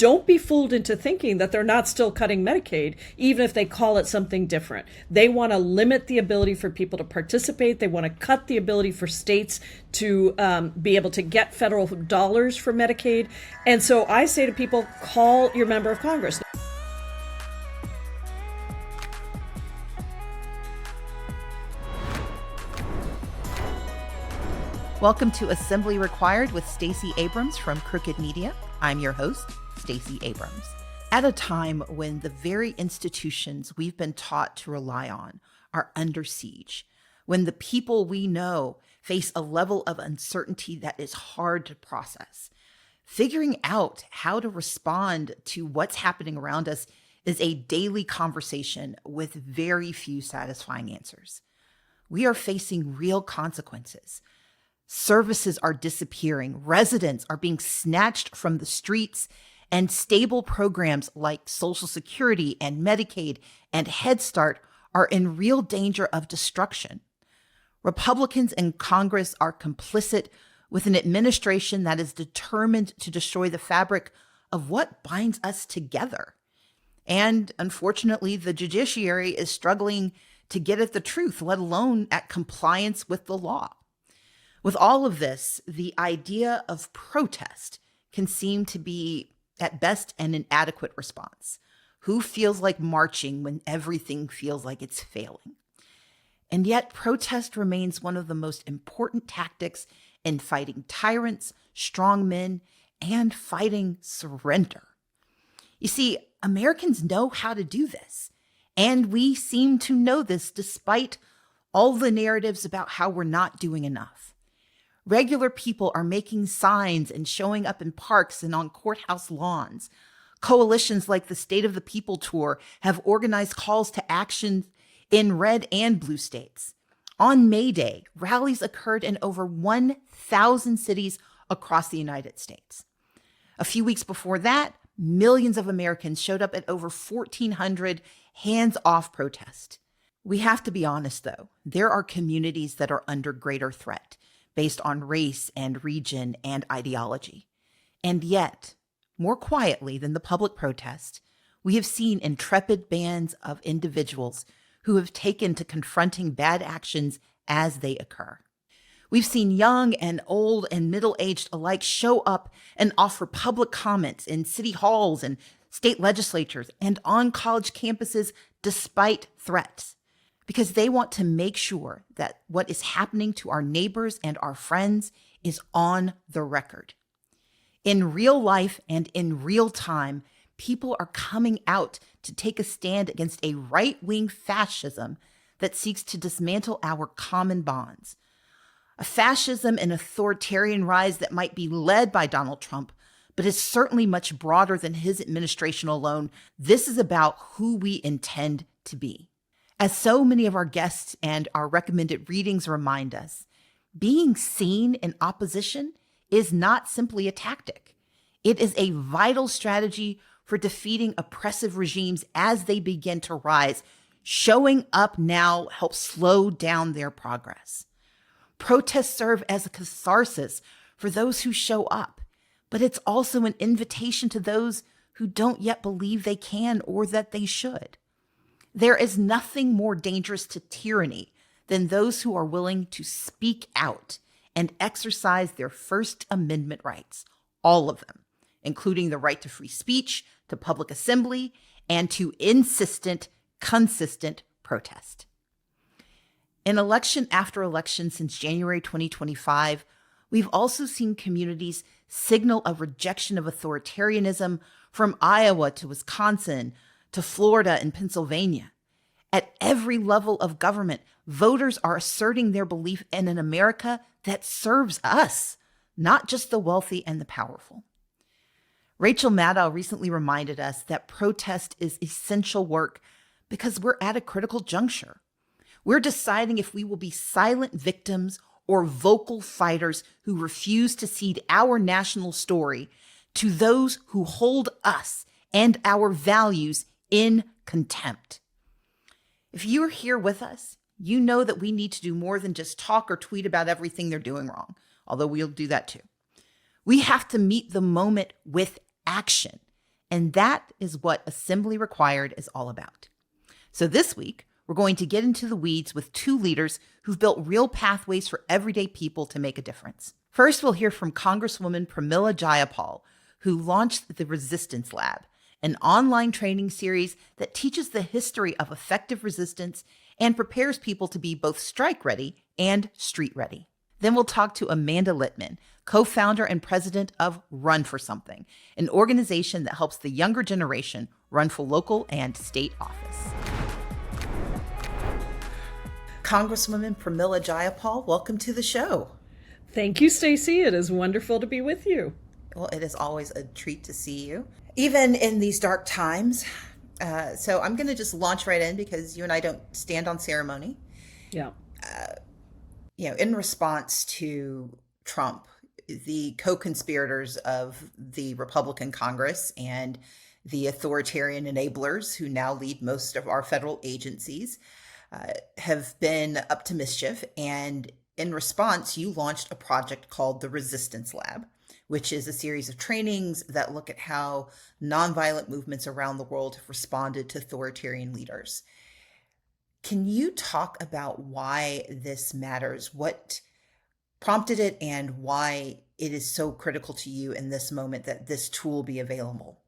don't be fooled into thinking that they're not still cutting Medicaid, even if they call it something different. They want to limit the ability for people to participate. They want to cut the ability for states to be able to get federal dollars for Medicaid. And so I say to people, call your member of Congress. Welcome to Assembly Required with Stacey Abrams from Crooked Media. I'm your host, Stacey Abrams. At a time when the very institutions we've been taught to rely on are under siege, when the people we know face a level of uncertainty that is hard to process, figuring out how to respond to what's happening around us is a daily conversation with very few satisfying answers. We are facing real consequences. Services are disappearing, residents are being snatched from the streets, and stable programs like Social Security and Medicaid and Head Start are in real danger of destruction. Republicans in Congress are complicit with an administration that is determined to destroy the fabric of what binds us together. And unfortunately, the judiciary is struggling to get at the truth, let alone at compliance with the law. With all of this, the idea of protest can seem to be, at best, an inadequate response. Who feels like marching when everything feels like it's failing? And yet, protest remains one of the most important tactics in fighting tyrants, strongmen, and fighting surrender. You see, Americans know how to do this, and we seem to know this despite all the narratives about how we're not doing enough. Regular people are making signs and showing up in parks and on courthouse lawns. Coalitions like the State of the People Tour have organized calls to action in red and blue states. On May Day, rallies occurred in over 1,000 cities across the United States. A few weeks before that, millions of Americans showed up at over 1,400 hands-off protests. We have to be honest, though. There are communities that are under greater threat, based on race and region and ideology. And yet, more quietly than the public protest, we have seen intrepid bands of individuals who have taken to confronting bad actions as they occur. We've seen young and old and middle-aged alike show up and offer public comments in city halls and state legislatures and on college campuses despite threats, because they want to make sure that what is happening to our neighbors and our friends is on the record. In real life and in real time, people are coming out to take a stand against a right-wing fascism that seeks to dismantle our common bonds. A fascism and authoritarian rise that might be led by Donald Trump, but is certainly much broader than his administration alone. This is about who we intend to be. As so many of our guests and our recommended readings remind us, being seen in opposition is not simply a tactic. It is a vital strategy for defeating oppressive regimes as they begin to rise. Showing up now helps slow down their progress. Protests serve as a catharsis for those who show up, but it's also an invitation to those who don't yet believe they can or that they should. There is nothing more dangerous to tyranny than those who are willing to speak out and exercise their First Amendment rights, all of them, including the right to free speech, to public assembly, and to insistent, consistent protest. In election after election since January 2025, we've also seen communities signal a rejection of authoritarianism from Iowa to Wisconsin, to Florida and Pennsylvania. At every level of government, voters are asserting their belief in an America that serves us, not just the wealthy and the powerful. Rachel Maddow recently reminded us that protest is essential work because we're at a critical juncture. We're deciding if we will be silent victims or vocal fighters who refuse to cede our national story to those who hold us and our values in contempt. If you're here with us, you know that we need to do more than just talk or tweet about everything they're doing wrong, although we'll do that too. We have to meet the moment with action. And that is what Assembly Required is all about. So this week, we're going to get into the weeds with two leaders who've built real pathways for everyday people to make a difference. First, we'll hear from Congresswoman Pramila Jayapal, who launched the Resistance Lab, an online training series that teaches the history of effective resistance and prepares people to be both strike ready and street ready. Then we'll talk to Amanda Litman, co-founder and president of Run for Something, an organization that helps the younger generation run for local and state office. Congresswoman Pramila Jayapal, welcome to the show. Thank you, Stacey. It is wonderful to be with you. Well, it is always a treat to see you, even in these dark times. So I'm going to just launch right in because you and I don't stand on ceremony. Yeah. In response to Trump, the co-conspirators of the Republican Congress and the authoritarian enablers who now lead most of our federal agencies have been up to mischief. And in response, you launched a project called the Resistance Lab, which is a series of trainings that look at how nonviolent movements around the world have responded to authoritarian leaders. Can you talk about why this matters, what prompted it, and why it is so critical to you in this moment that this tool be available?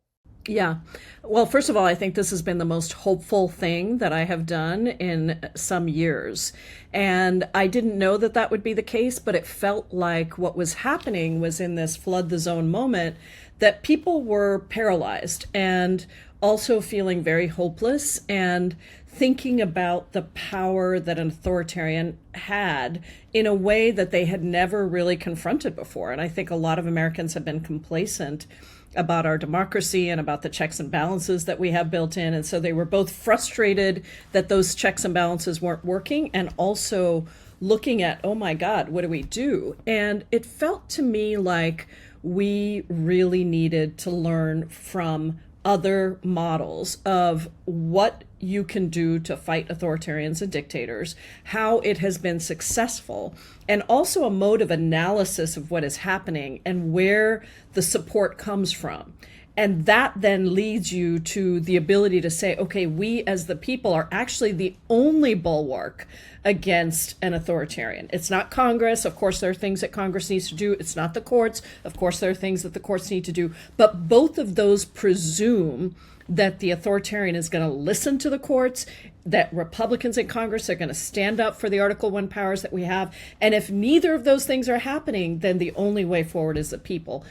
Yeah. Well, first of all, I think this has been the most hopeful thing that I have done in some years. And I didn't know that that would be the case, but it felt like what was happening was in this flood the zone moment that people were paralyzed and also feeling very hopeless and thinking about the power that an authoritarian had in a way that they had never really confronted before. And I think a lot of Americans have been complacent about our democracy and about the checks and balances that we have built in. And so they were both frustrated that those checks and balances weren't working and also looking at, oh my God, what do we do? And it felt to me like we really needed to learn from other models of what you can do to fight authoritarians and dictators, how it has been successful, and also a mode of analysis of what is happening and where the support comes from. And that then leads you to the ability to say, okay, we as the people are actually the only bulwark against an authoritarian. It's not Congress. Of course, there are things that Congress needs to do. It's not the courts. Of course, there are things that the courts need to do. But both of those presume that the authoritarian is going to listen to the courts, that Republicans in Congress are going to stand up for the Article I powers that we have. And if neither of those things are happening, then the only way forward is the people.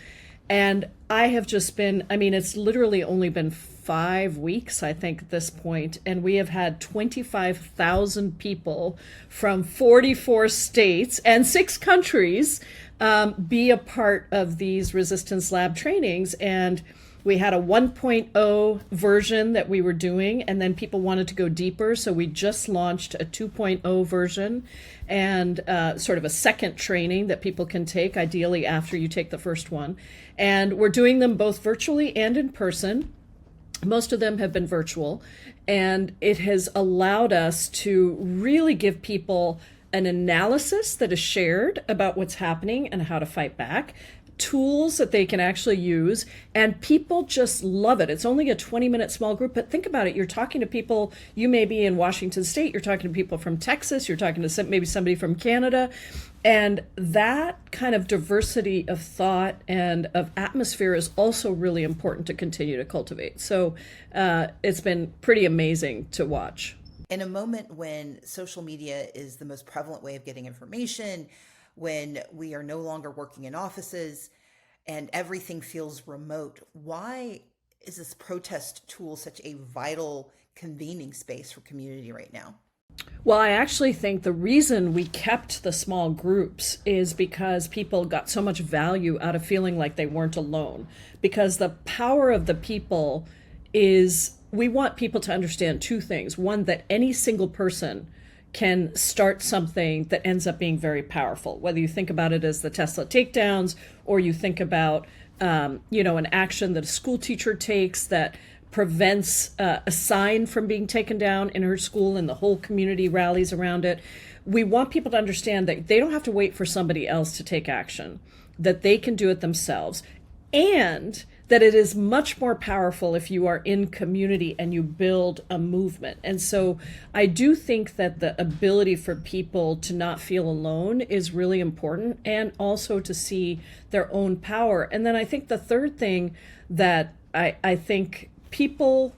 And I have just been, it's literally only been 5 weeks, I think, at this point, and we have had 25,000 people from 44 states and 6 countries be a part of these Resistance Lab trainings. And we had a 1.0 version that we were doing, and then people wanted to go deeper. So we just launched a 2.0 version and sort of a second training that people can take, ideally after you take the first one. And we're doing them both virtually and in person. Most of them have been virtual, and it has allowed us to really give people an analysis that is shared about what's happening and how to fight back, tools that they can actually use, and people just love it. It's only a 20-minute small group, but think about it. You're talking to people, you may be in Washington State, you're talking to people from Texas, you're talking to maybe somebody from Canada, and that kind of diversity of thought and of atmosphere is also really important to continue to cultivate. So it's been pretty amazing to watch. In a moment when social media is the most prevalent way of getting information, when we are no longer working in offices and everything feels remote, why is this protest tool such a vital convening space for community right now? Well, I actually think the reason we kept the small groups is because people got so much value out of feeling like they weren't alone. Because the power of the people is, we want people to understand 2 things. One, that any single person can start something that ends up being very powerful, whether you think about it as the Tesla takedowns, or you think about, an action that a school teacher takes that prevents a sign from being taken down in her school and the whole community rallies around it. We want people to understand that they don't have to wait for somebody else to take action, that they can do it themselves, and that it is much more powerful if you are in community and you build a movement. And so I do think that the ability for people to not feel alone is really important, and also to see their own power. And then I think the third thing that I think people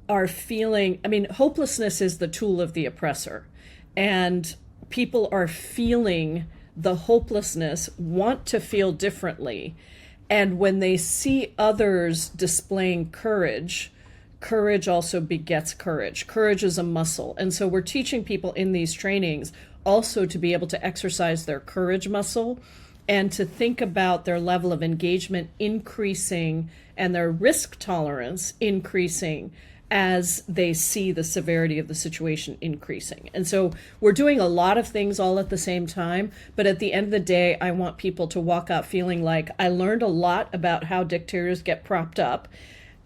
are feeling, I mean, hopelessness is the tool of the oppressor. And people are feeling the hopelessness, want to feel differently. And when they see others displaying courage, courage also begets courage. Courage is a muscle. And so we're teaching people in these trainings also to be able to exercise their courage muscle and to think about their level of engagement increasing and their risk tolerance increasing as they see the severity of the situation increasing. And so we're doing a lot of things all at the same time, but at the end of the day, I want people to walk out feeling like, I learned a lot about how dictators get propped up.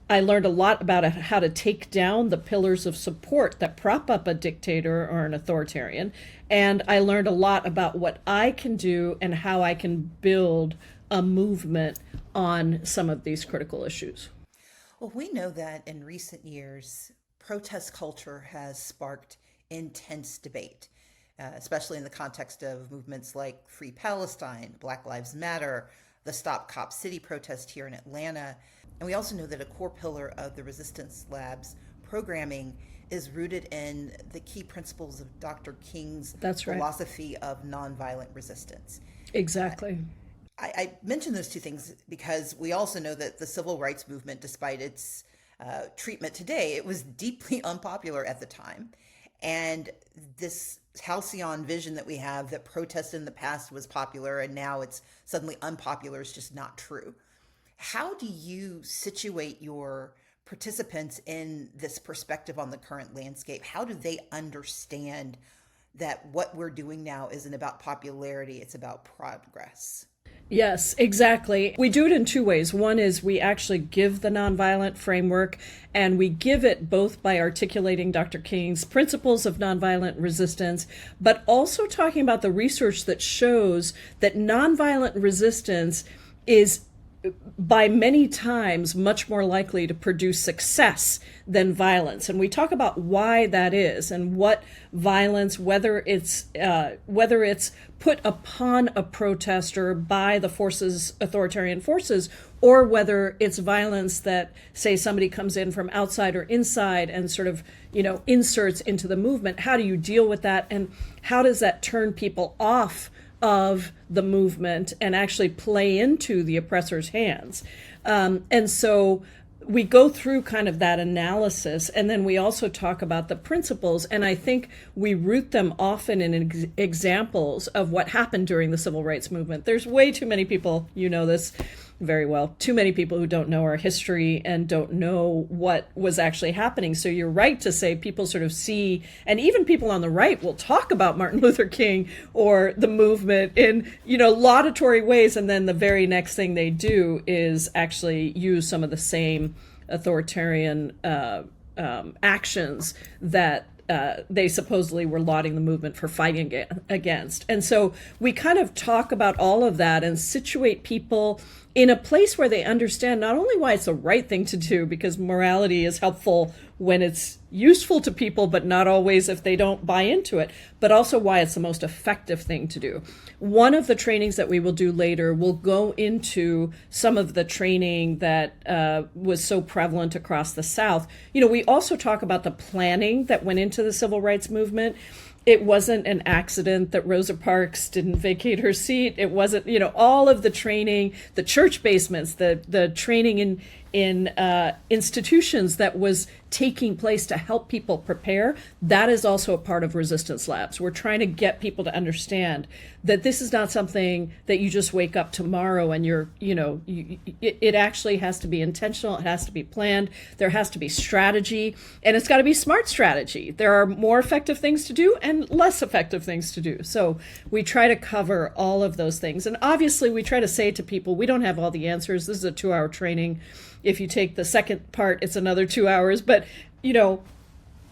I learned a lot about how to take down the pillars of support that prop up a dictator or an authoritarian. And I learned a lot about what I can do and how I can build a movement on some of these critical issues. Well, we know that in recent years, protest culture has sparked intense debate, especially in the context of movements like Free Palestine, Black Lives Matter, the Stop Cop City protest here in Atlanta. And we also know that a core pillar of the Resistance Lab's programming is rooted in the key principles of Dr. King's philosophy of nonviolent resistance. Exactly. I mention those two things because we also know that the civil rights movement, despite its treatment today, it was deeply unpopular at the time. And this halcyon vision that we have that protest in the past was popular and now it's suddenly unpopular is just not true. How do you situate your participants in this perspective on the current landscape? How do they understand that what we're doing now isn't about popularity, it's about progress? Yes, exactly. We do it in two ways. One is we actually give the nonviolent framework, and we give it both by articulating Dr. King's principles of nonviolent resistance, but also talking about the research that shows that nonviolent resistance is by many times much more likely to produce success than violence. And we talk about why that is and what violence, whether it's put upon a protester by the forces, authoritarian forces, or whether it's violence that, say, somebody comes in from outside or inside and sort of, inserts into the movement. How do you deal with that? And how does that turn people off of the movement and actually play into the oppressor's hands? And so we go through kind of that analysis, and then we also talk about the principles, and I think we root them often in examples of what happened during the civil rights movement. There's way too many people, you know this very well, too many people who don't know our history and don't know what was actually happening. So you're right to say people sort of see, and even people on the right will talk about Martin Luther King or the movement in, laudatory ways, and then the very next thing they do is actually use some of the same authoritarian actions that they supposedly were lauding the movement for fighting against. And so we kind of talk about all of that and situate people in a place where they understand not only why it's the right thing to do, because morality is helpful when it's useful to people, but not always if they don't buy into it, but also why it's the most effective thing to do. One of the trainings that we will do later will go into some of the training that was so prevalent across the South. We also talk about the planning that went into the civil rights movement. It wasn't an accident that Rosa Parks didn't vacate her seat. It wasn't, all of the training, the church basements, the training in institutions that was taking place to help people prepare. That is also a part of Resistance Labs. We're trying to get people to understand that this is not something that you just wake up tomorrow and it actually has to be intentional. It has to be planned. There has to be strategy, and it's got to be smart strategy. There are more effective things to do and less effective things to do. So we try to cover all of those things. And obviously we try to say to people, we don't have all the answers. This is a 2-hour training. If you take the second part, it's another 2 hours. But,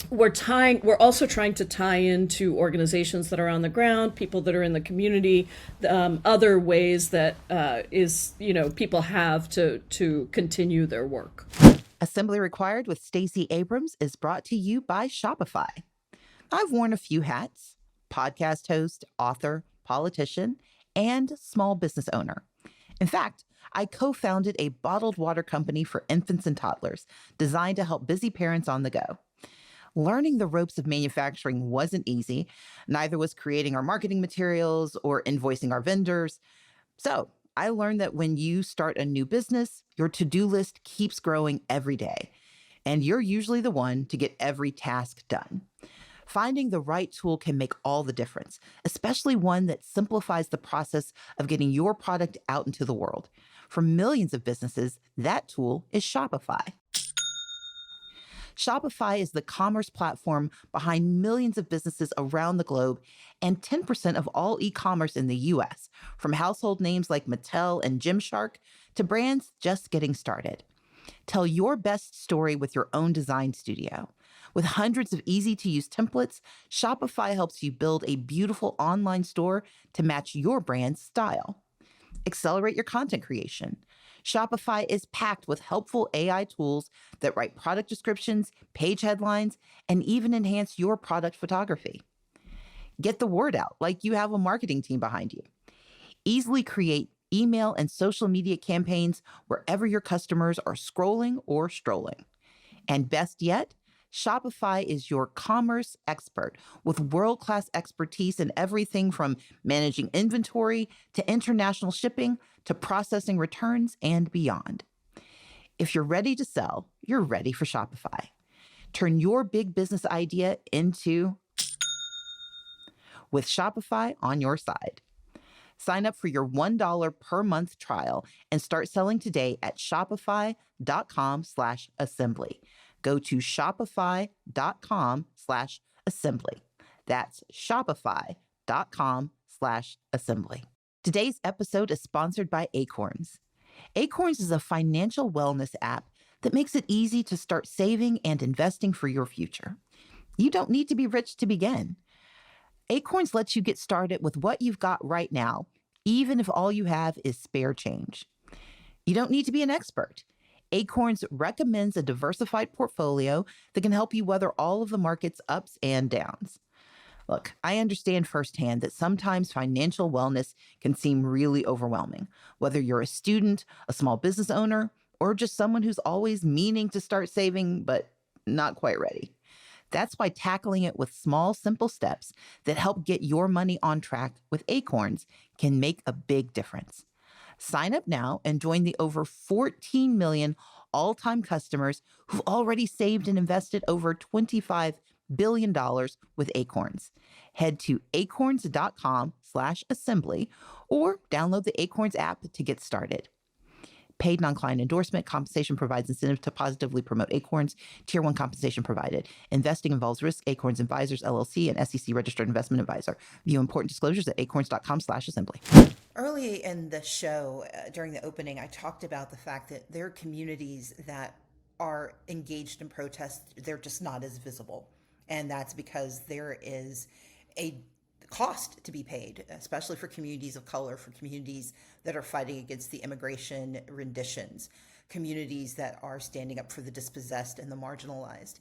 we're also trying to tie into organizations that are on the ground, people that are in the community, other ways that people have to continue their work. Assembly Required with Stacey Abrams is brought to you by Shopify. I've worn a few hats: podcast host, author, politician, and small business owner. In fact, I co-founded a bottled water company for infants and toddlers designed to help busy parents on the go. Learning the ropes of manufacturing wasn't easy. Neither was creating our marketing materials or invoicing our vendors. So I learned that when you start a new business, your to-do list keeps growing every day, and you're usually the one to get every task done. Finding the right tool can make all the difference, especially one that simplifies the process of getting your product out into the world. For millions of businesses, that tool is Shopify. Shopify is the commerce platform behind millions of businesses around the globe and 10% of all e-commerce in the US, from household names like Mattel and Gymshark to brands just getting started. Tell your best story with your own design studio. With hundreds of easy-to-use templates, Shopify helps you build a beautiful online store to match your brand's style. Accelerate your content creation. Shopify is packed with helpful AI tools that write product descriptions, page headlines, and even enhance your product photography. Get the word out like you have a marketing team behind you. Easily create email and social media campaigns wherever your customers are scrolling or strolling. And best yet, Shopify is your commerce expert with world-class expertise in everything from managing inventory to international shipping to processing returns and beyond. If you're ready to sell, you're ready for Shopify. Turn your big business idea into with Shopify on your side. Sign up for your $1 per month trial and start selling today at shopify.com/assembly. Go to shopify.com/assembly. That's shopify.com/assembly. Today's episode is sponsored by Acorns. Acorns is a financial wellness app that makes it easy to start saving and investing for your future. You don't need to be rich to begin. Acorns lets you get started with what you've got right now, even if all you have is spare change. You don't need to be an expert. Acorns recommends a diversified portfolio that can help you weather all of the market's ups and downs. Look, I understand firsthand that sometimes financial wellness can seem really overwhelming, whether you're a student, a small business owner, or just someone who's always meaning to start saving but not quite ready. That's why tackling it with small, simple steps that help get your money on track with Acorns can make a big difference. Sign up now and join the over 14 million all-time customers who've already saved and invested over $25 billion with Acorns. Head to acorns.com/assembly or download the Acorns app to get started. Paid non-client endorsement. Compensation provides incentive to positively promote Acorns. Tier 1 compensation provided. Investing involves risk. Acorns Advisors, LLC, and SEC registered investment advisor. View important disclosures at acorns.com/assembly. Early in the show, during the opening, I talked about the fact that there are communities that are engaged in protest. They're just not as visible. And that's because there is a cost to be paid, especially for communities of color, for communities that are fighting against the immigration renditions, communities that are standing up for the dispossessed and the marginalized.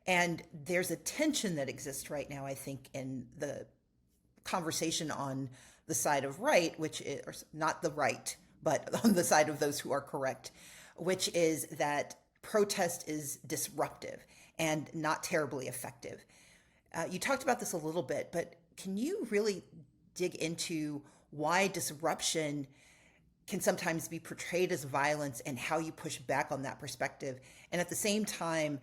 And there's a tension that exists right now, I think, in the conversation on the side of right, which is or not the right, but on the side of those who are correct, which is that protest is disruptive and not terribly effective. You talked about this a little bit, but can you really dig into why disruption can sometimes be portrayed as violence and how you push back on that perspective? And at the same time,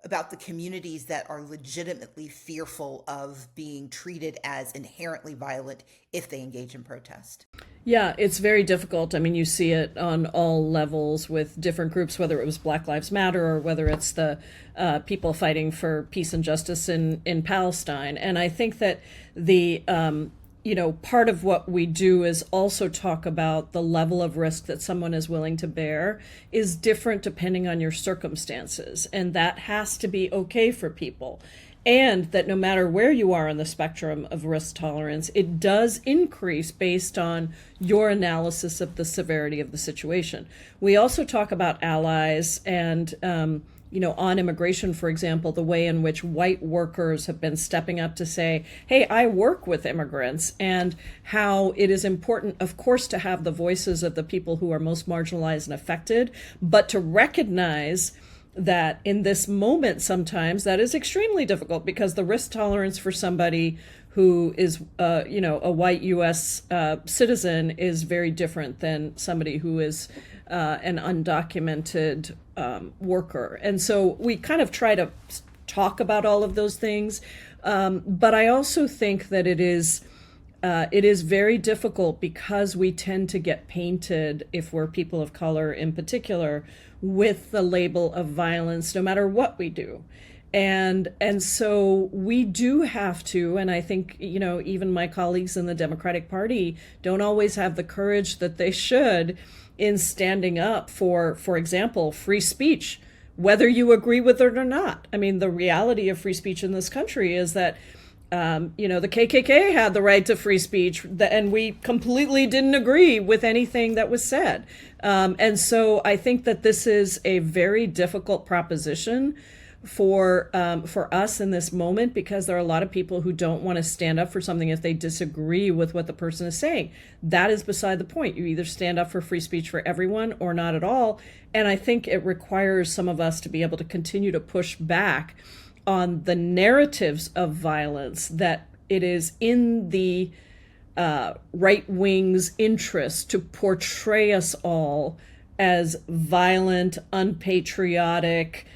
about the communities that are legitimately fearful of being treated as inherently violent if they engage in protest. Yeah, it's very difficult. I mean, you see it on all levels with different groups, whether it was Black Lives Matter or whether it's the people fighting for peace and justice in Palestine. And I think that the part of what we do is also talk about the level of risk that someone is willing to bear is different depending on your circumstances. And that has to be okay for people. And that no matter where you are on the spectrum of risk tolerance, it does increase based on your analysis of the severity of the situation. We also talk about allies and, on immigration, for example, the way in which white workers have been stepping up to say, hey, I work with immigrants, and how it is important, of course, to have the voices of the people who are most marginalized and affected, but to recognize that in this moment, sometimes that is extremely difficult because the risk tolerance for somebody who is, a white U.S. Citizen is very different than somebody who is an undocumented worker. And so we kind of try to talk about all of those things. But I also think that it is very difficult because we tend to get painted, if we're people of color in particular, with the label of violence, no matter what we do. And so we do have to, and I think, even my colleagues in the Democratic Party don't always have the courage that they should in standing up for example, free speech, whether you agree with it or not. I mean, the reality of free speech in this country is that the KKK had the right to free speech, and we completely didn't agree with anything that was said. And so I think that this is a very difficult proposition for us in this moment, because there are a lot of people who don't want to stand up for something if they disagree with what the person is saying. That is beside the point. You either stand up for free speech for everyone or not at all. And I think it requires some of us to be able to continue to push back on the narratives of violence, that it is in the right wing's interest to portray us all as violent, unpatriotic,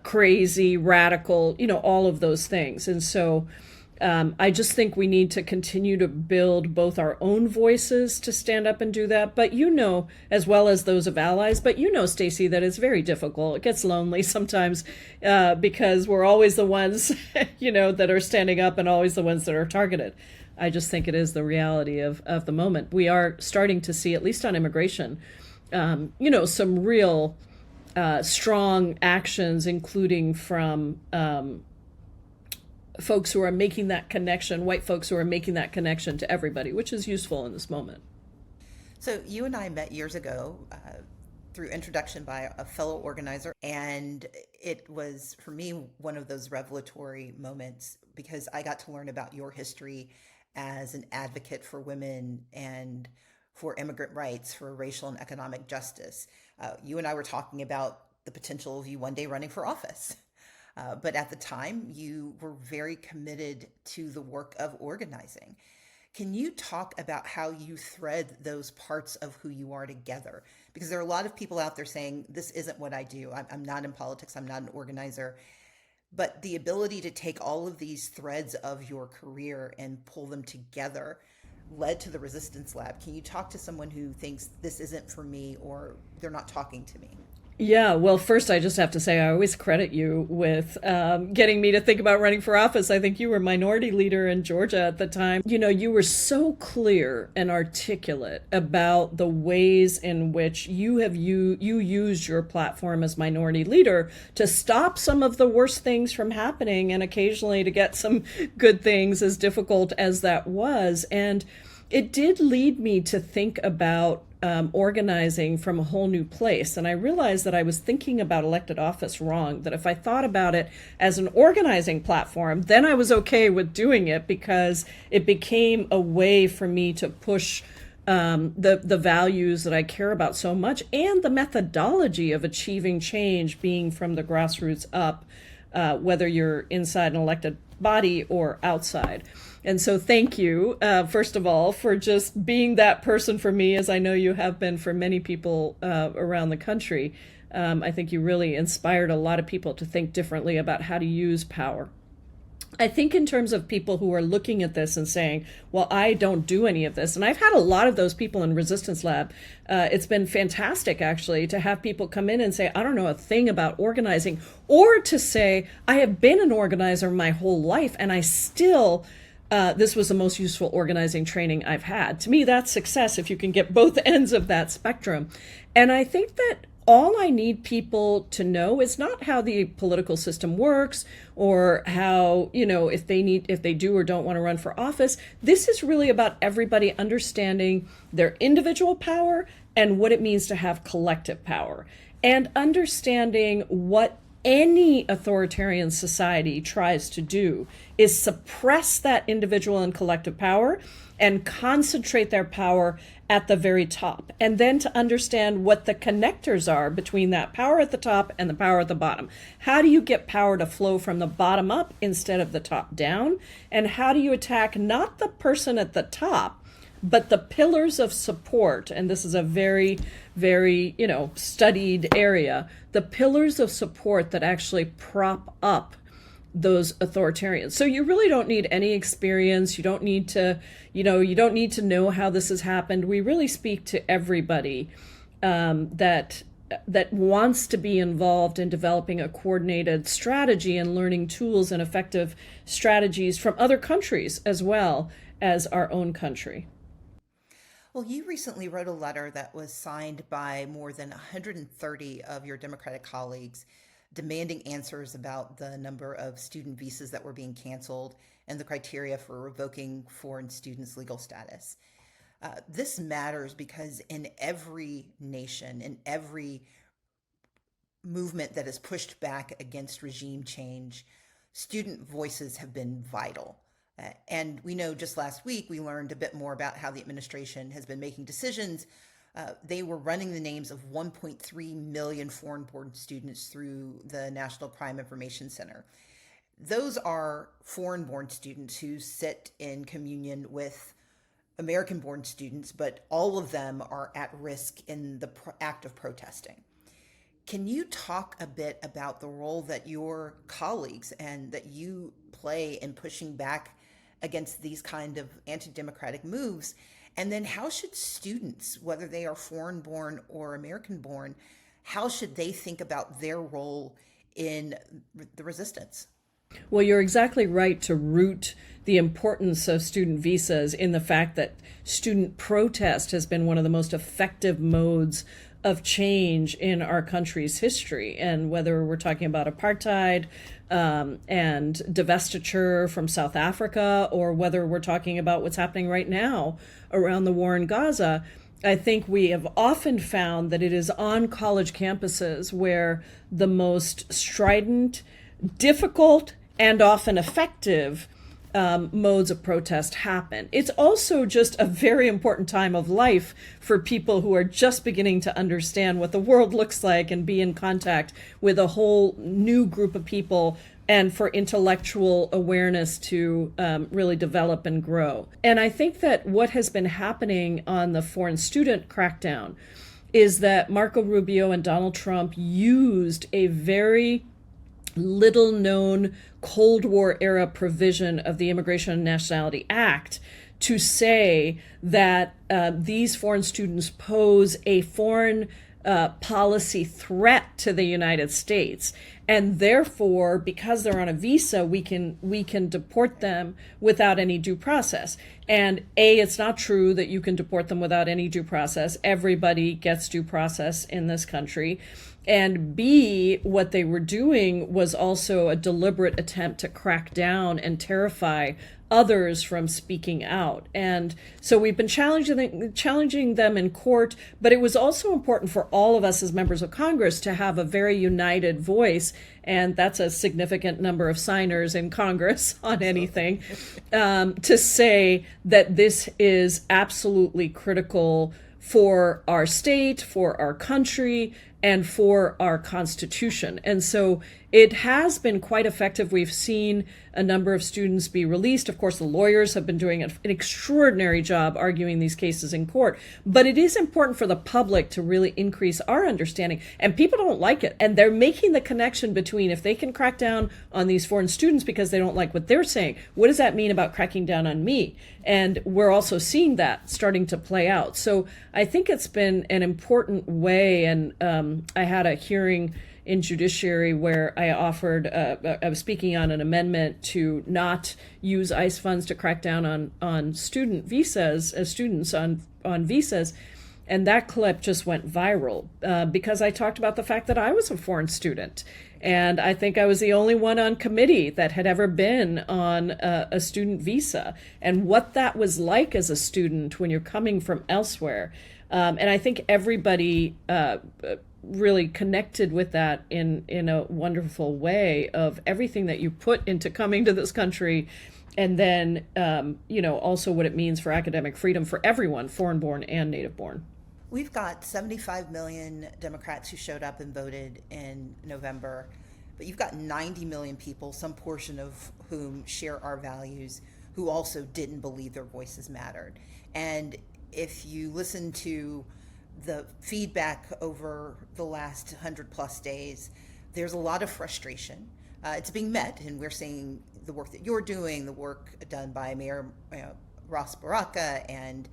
crazy, radical, all of those things. And so I just think we need to continue to build both our own voices to stand up and do that. But as well as those of allies, but Stacey, that it's very difficult. It gets lonely sometimes because we're always the ones, that are standing up and always the ones that are targeted. I just think it is the reality of the moment. We are starting to see, at least on immigration, some real strong actions, including from folks who are making that connection, white folks who are making that connection to everybody, which is useful in this moment. So you and I met years ago through introduction by a fellow organizer, and it was, for me, one of those revelatory moments because I got to learn about your history as an advocate for women and for immigrant rights, for racial and economic justice. You and I were talking about the potential of you one day running for office. But at the time, you were very committed to the work of organizing. Can you talk about how you thread those parts of who you are together? Because there are a lot of people out there saying, this isn't what I do. I'm not in politics. I'm not an organizer. But the ability to take all of these threads of your career and pull them together led to the Resistance Lab. Can you talk to someone who thinks this isn't for me or they're not talking to me? Yeah, well, first, I just have to say, I always credit you with getting me to think about running for office. I think you were minority leader in Georgia at the time. You were so clear and articulate about the ways in which you used your platform as minority leader to stop some of the worst things from happening and occasionally to get some good things, as difficult as that was. And it did lead me to think about organizing from a whole new place. And I realized that I was thinking about elected office wrong, that if I thought about it as an organizing platform, then I was okay with doing it because it became a way for me to push the values that I care about so much and the methodology of achieving change being from the grassroots up, whether you're inside an elected body or outside. And so thank you, first of all, for just being that person for me, as I know you have been for many people around the country. I think you really inspired a lot of people to think differently about how to use power. I think in terms of people who are looking at this and saying, well, I don't do any of this. And I've had a lot of those people in Resistance Lab. It's been fantastic, actually, to have people come in and say, I don't know a thing about organizing, or to say, I have been an organizer my whole life and I still this was the most useful organizing training I've had. To me, that's success if you can get both ends of that spectrum. And I think that all I need people to know is not how the political system works or how, if they do or don't want to run for office. This is really about everybody understanding their individual power and what it means to have collective power, and understanding what any authoritarian society tries to do is suppress that individual and collective power and concentrate their power at the very top. And then to understand what the connectors are between that power at the top and the power at the bottom. How do you get power to flow from the bottom up instead of the top down? And how do you attack not the person at the top, but the pillars of support? And this is a very, very, studied area. The pillars of support that actually prop up those authoritarians. So you really don't need any experience. You don't need to, you don't need to know how this has happened. We really speak to everybody that wants to be involved in developing a coordinated strategy and learning tools and effective strategies from other countries as well as our own country. Well, you recently wrote a letter that was signed by more than 130 of your Democratic colleagues, demanding answers about the number of student visas that were being canceled and the criteria for revoking foreign students' legal status. This matters because in every nation, in every movement that has pushed back against regime change, student voices have been vital. And we know just last week we learned a bit more about how the administration has been making decisions. They were running the names of 1.3 million foreign-born students through the National Crime Information Center. Those are foreign-born students who sit in communion with American-born students, but all of them are at risk in the act of protesting. Can you talk a bit about the role that your colleagues and that you play in pushing back against these kind of anti-democratic moves? And then how should students, whether they are foreign-born or American-born, how should they think about their role in the resistance? Well, you're exactly right to root the importance of student visas in the fact that student protest has been one of the most effective modes of change in our country's history. And whether we're talking about apartheid and divestiture from South Africa, or whether we're talking about what's happening right now around the war in Gaza, I think we have often found that it is on college campuses where the most strident, difficult, and often effective modes of protest happen. It's also just a very important time of life for people who are just beginning to understand what the world looks like and be in contact with a whole new group of people, and for intellectual awareness to really develop and grow. And I think that what has been happening on the foreign student crackdown is that Marco Rubio and Donald Trump used a very little known Cold War era provision of the Immigration and Nationality Act to say that these foreign students pose a foreign policy threat to the United States. And therefore, because they're on a visa, we can deport them without any due process. And A, it's not true that you can deport them without any due process. Everybody gets due process in this country. And B, what they were doing was also a deliberate attempt to crack down and terrify others from speaking out. And so we've been challenging them in court, but it was also important for all of us as members of Congress to have a very united voice, and that's a significant number of signers in Congress on anything, to say that this is absolutely critical for our state, for our country, and for our Constitution. And so it has been quite effective. We've seen a number of students be released. Of course, the lawyers have been doing an extraordinary job arguing these cases in court. But it is important for the public to really increase our understanding. And people don't like it. And they're making the connection between, if they can crack down on these foreign students because they don't like what they're saying, what does that mean about cracking down on me? And we're also seeing that starting to play out. So I think it's been an important way. And I had a hearing in judiciary where I I was speaking on an amendment to not use ICE funds to crack down on student visas, as students on visas. And that clip just went viral because I talked about the fact that I was a foreign student. And I think I was the only one on committee that had ever been on a student visa and what that was like as a student when you're coming from elsewhere. And I think everybody really connected with that in a wonderful way of everything that you put into coming to this country. And then, also what it means for academic freedom for everyone, foreign-born and native-born. We've got 75 million Democrats who showed up and voted in November, but you've got 90 million people, some portion of whom share our values, who also didn't believe their voices mattered. And if you listen to the feedback over the last 100+ days, there's a lot of frustration. It's being met, and we're seeing the work that you're doing, the work done by Mayor Ross Baraka and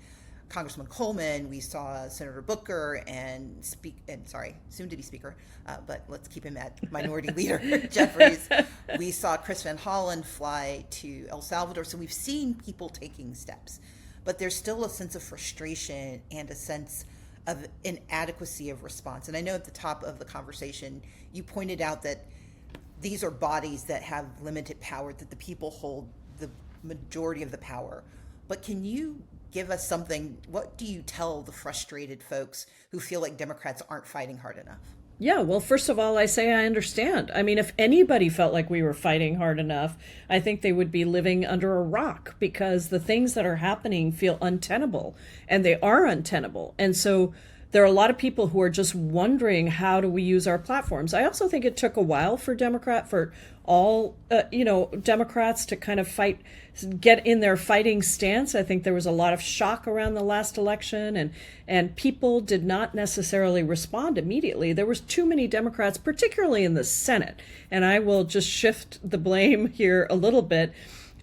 Congressman Coleman. We saw Senator Booker and soon-to-be Speaker, but let's keep him at Minority Leader Jeffries. We saw Chris Van Hollen fly to El Salvador. So we've seen people taking steps, but there's still a sense of frustration and a sense of inadequacy of response. And I know at the top of the conversation, you pointed out that these are bodies that have limited power, that the people hold the majority of the power. But can you give us something? What do you tell the frustrated folks who feel like Democrats aren't fighting hard enough? Yeah, well, first of all, I say I understand. I mean, if anybody felt like we were fighting hard enough, I think they would be living under a rock, because the things that are happening feel untenable, and they are untenable. And so there are a lot of people who are just wondering, how do we use our platforms? I also think it took a while for all Democrats to kind of get in their fighting stance. I think there was a lot of shock around the last election, and people did not necessarily respond immediately. There was too many Democrats, particularly in the Senate, and I will just shift the blame here a little bit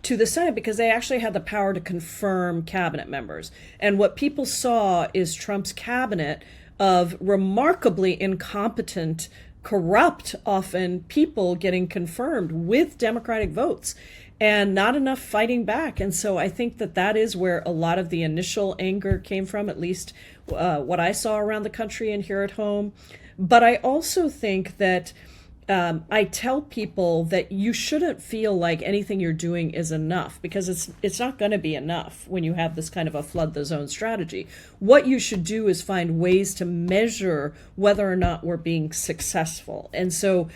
to the Senate, because they actually had the power to confirm cabinet members. And what people saw is Trump's cabinet of remarkably incompetent, corrupt, often, people getting confirmed with Democratic votes, and not enough fighting back. And so I think that is where a lot of the initial anger came from, at least what I saw around the country and here at home. But I also think that I tell people that you shouldn't feel like anything you're doing is enough, because it's not going to be enough when you have this kind of a flood the zone strategy. What you should do is find ways to measure whether or not we're being successful. And so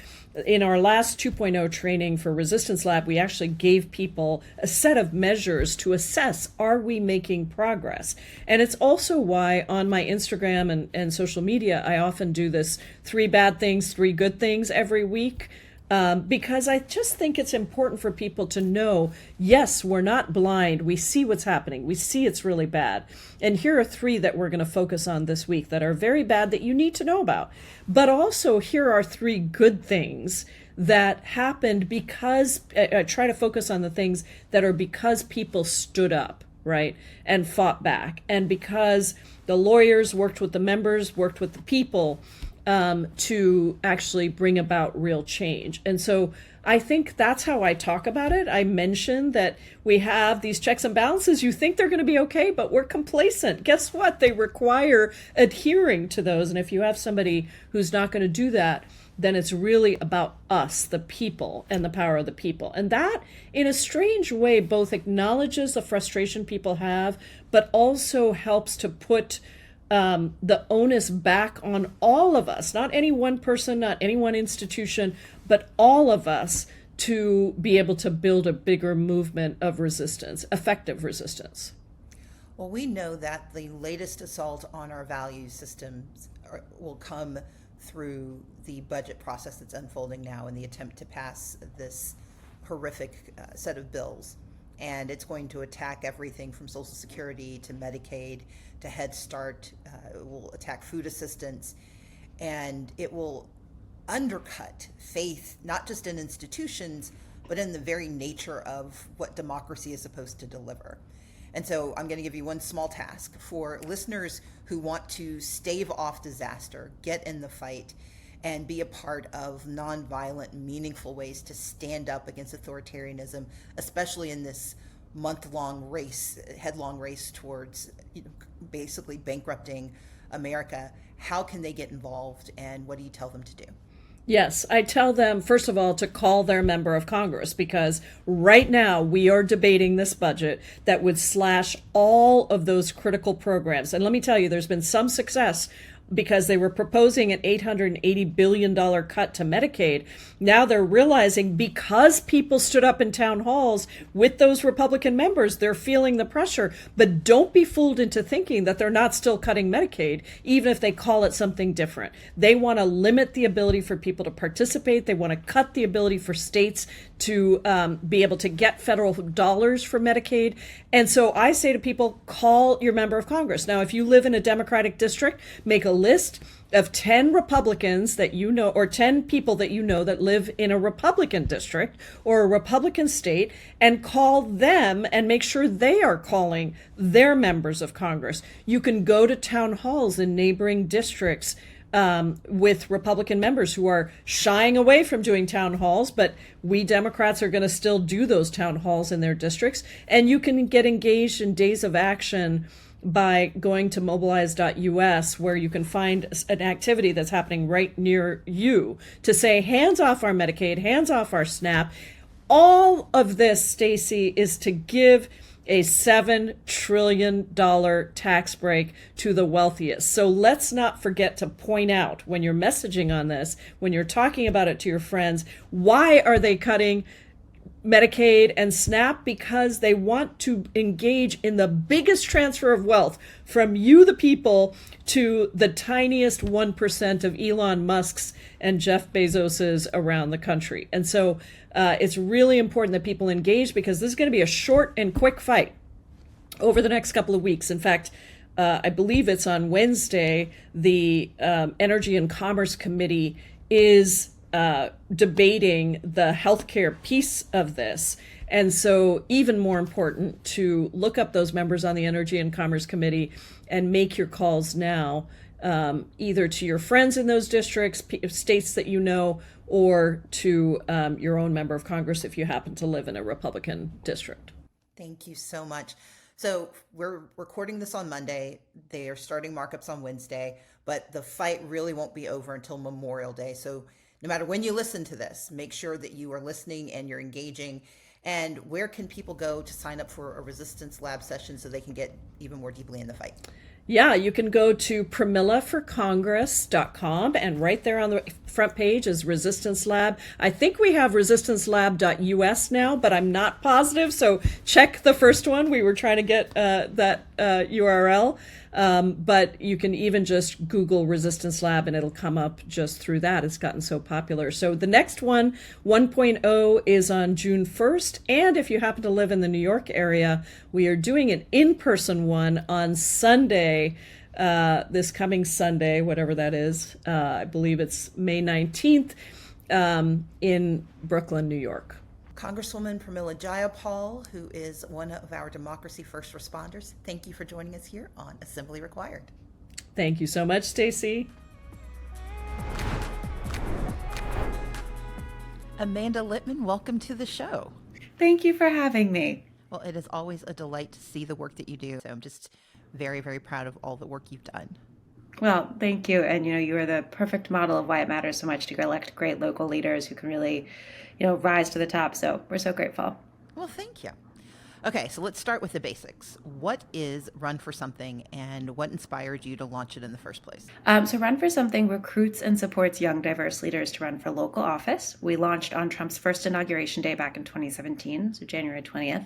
in our last 2.0 training for Resistance Lab, we actually gave people a set of measures to assess, are we making progress? And it's also why on my Instagram and social media, I often do this 3 bad things, 3 good things every week. Because I just think it's important for people to know, yes, we're not blind. We see what's happening. We see it's really bad. And here are 3 that we're going to focus on this week that are very bad that you need to know about. But also, here are 3 good things that happened because I try to focus on the things that are because people stood up, right, and fought back. And because the lawyers worked with the members, worked with the people, to actually bring about real change. And so I think that's how I talk about it. I mentioned that we have these checks and balances. You think they're going to be okay, but we're complacent. Guess what? They require adhering to those. And if you have somebody who's not going to do that, then it's really about us, the people, and the power of the people. And that, in a strange way, both acknowledges the frustration people have, but also helps to put the onus back on all of us, not any one person, not any one institution, but all of us, to be able to build a bigger movement of resistance, effective resistance. Well, we know that the latest assault on our value systems will come through the budget process that's unfolding now in the attempt to pass this horrific set of bills. And it's going to attack everything from Social Security to Medicaid to Head Start. It will attack food assistance, and it will undercut faith, not just in institutions, but in the very nature of what democracy is supposed to deliver. And so I'm going to give you one small task for listeners who want to stave off disaster, get in the fight, and be a part of nonviolent, meaningful ways to stand up against authoritarianism, especially in this month-long race, headlong race towards basically bankrupting America. How can they get involved, and what do you tell them to do? Yes, I tell them, first of all, to call their member of Congress, because right now we are debating this budget that would slash all of those critical programs. And let me tell you, there's been some success because they were proposing an $880 billion cut to Medicaid. Now they're realizing, because people stood up in town halls with those Republican members, they're feeling the pressure. But don't be fooled into thinking that they're not still cutting Medicaid, even if they call it something different. They want to limit the ability for people to participate. They want to cut the ability for states to be able to get federal dollars for Medicaid. And so I say to people, call your member of Congress. Now, if you live in a Democratic district, make a list of 10 Republicans that you know, or 10 people that you know that live in a Republican district or a Republican state, and call them and make sure they are calling their members of Congress. You can go to town halls in neighboring districts with Republican members who are shying away from doing town halls, but we Democrats are going to still do those town halls in their districts. And you can get engaged in days of action by going to mobilize.us, where you can find an activity that's happening right near you to say, hands off our Medicaid, hands off our SNAP. All of this, Stacey, is to give a $7 trillion tax break to the wealthiest. So let's not forget to point out, when you're messaging on this, when you're talking about it to your friends, why are they cutting Medicaid and SNAP? Because they want to engage in the biggest transfer of wealth from you, the people, to the tiniest 1% of Elon Musk's and Jeff Bezos's around the country. And so it's really important that people engage, because this is going to be a short and quick fight over the next couple of weeks. In fact, I believe it's on Wednesday, the Energy and Commerce Committee is debating the healthcare piece of this. And so even more important to look up those members on the Energy and Commerce Committee and make your calls now, either to your friends in those districts, states that you know, or to your own member of Congress if you happen to live in a Republican district. Thank you so much. So we're recording this on Monday. They are starting markups on Wednesday, but the fight really won't be over until Memorial Day. So no matter when you listen to this, make sure that you are listening and you're engaging. And where can people go to sign up for a Resistance Lab session so they can get even more deeply in the fight? Yeah, you can go to PramilaForCongress.com, and right there on the front page is Resistance Lab. I think we have resistancelab.us now, but I'm not positive, so check the first one. We were trying to get that URL, but you can even just Google Resistance Lab and it'll come up just through that. It's gotten so popular. So the next one, 1.0, is on June 1st, and if you happen to live in the New York area, we are doing an in-person one on Sunday, this coming Sunday, whatever that is. I believe it's May 19th in Brooklyn, New York. Congresswoman Pramila Jayapal, who is one of our democracy first responders, thank you for joining us here on Assembly Required. Thank you so much, Stacey. Amanda Litman, welcome to the show. Thank you for having me. Well, it is always a delight to see the work that you do. So I'm just very, very proud of all the work you've done. Well, thank you. And, you are the perfect model of why it matters so much to elect great local leaders who can really, rise to the top. So we're so grateful. Well, thank you. Okay, so let's start with the basics. What is Run for Something, and what inspired you to launch it in the first place? So Run for Something recruits and supports young, diverse leaders to run for local office. We launched on Trump's first inauguration day back in 2017, so January 20th,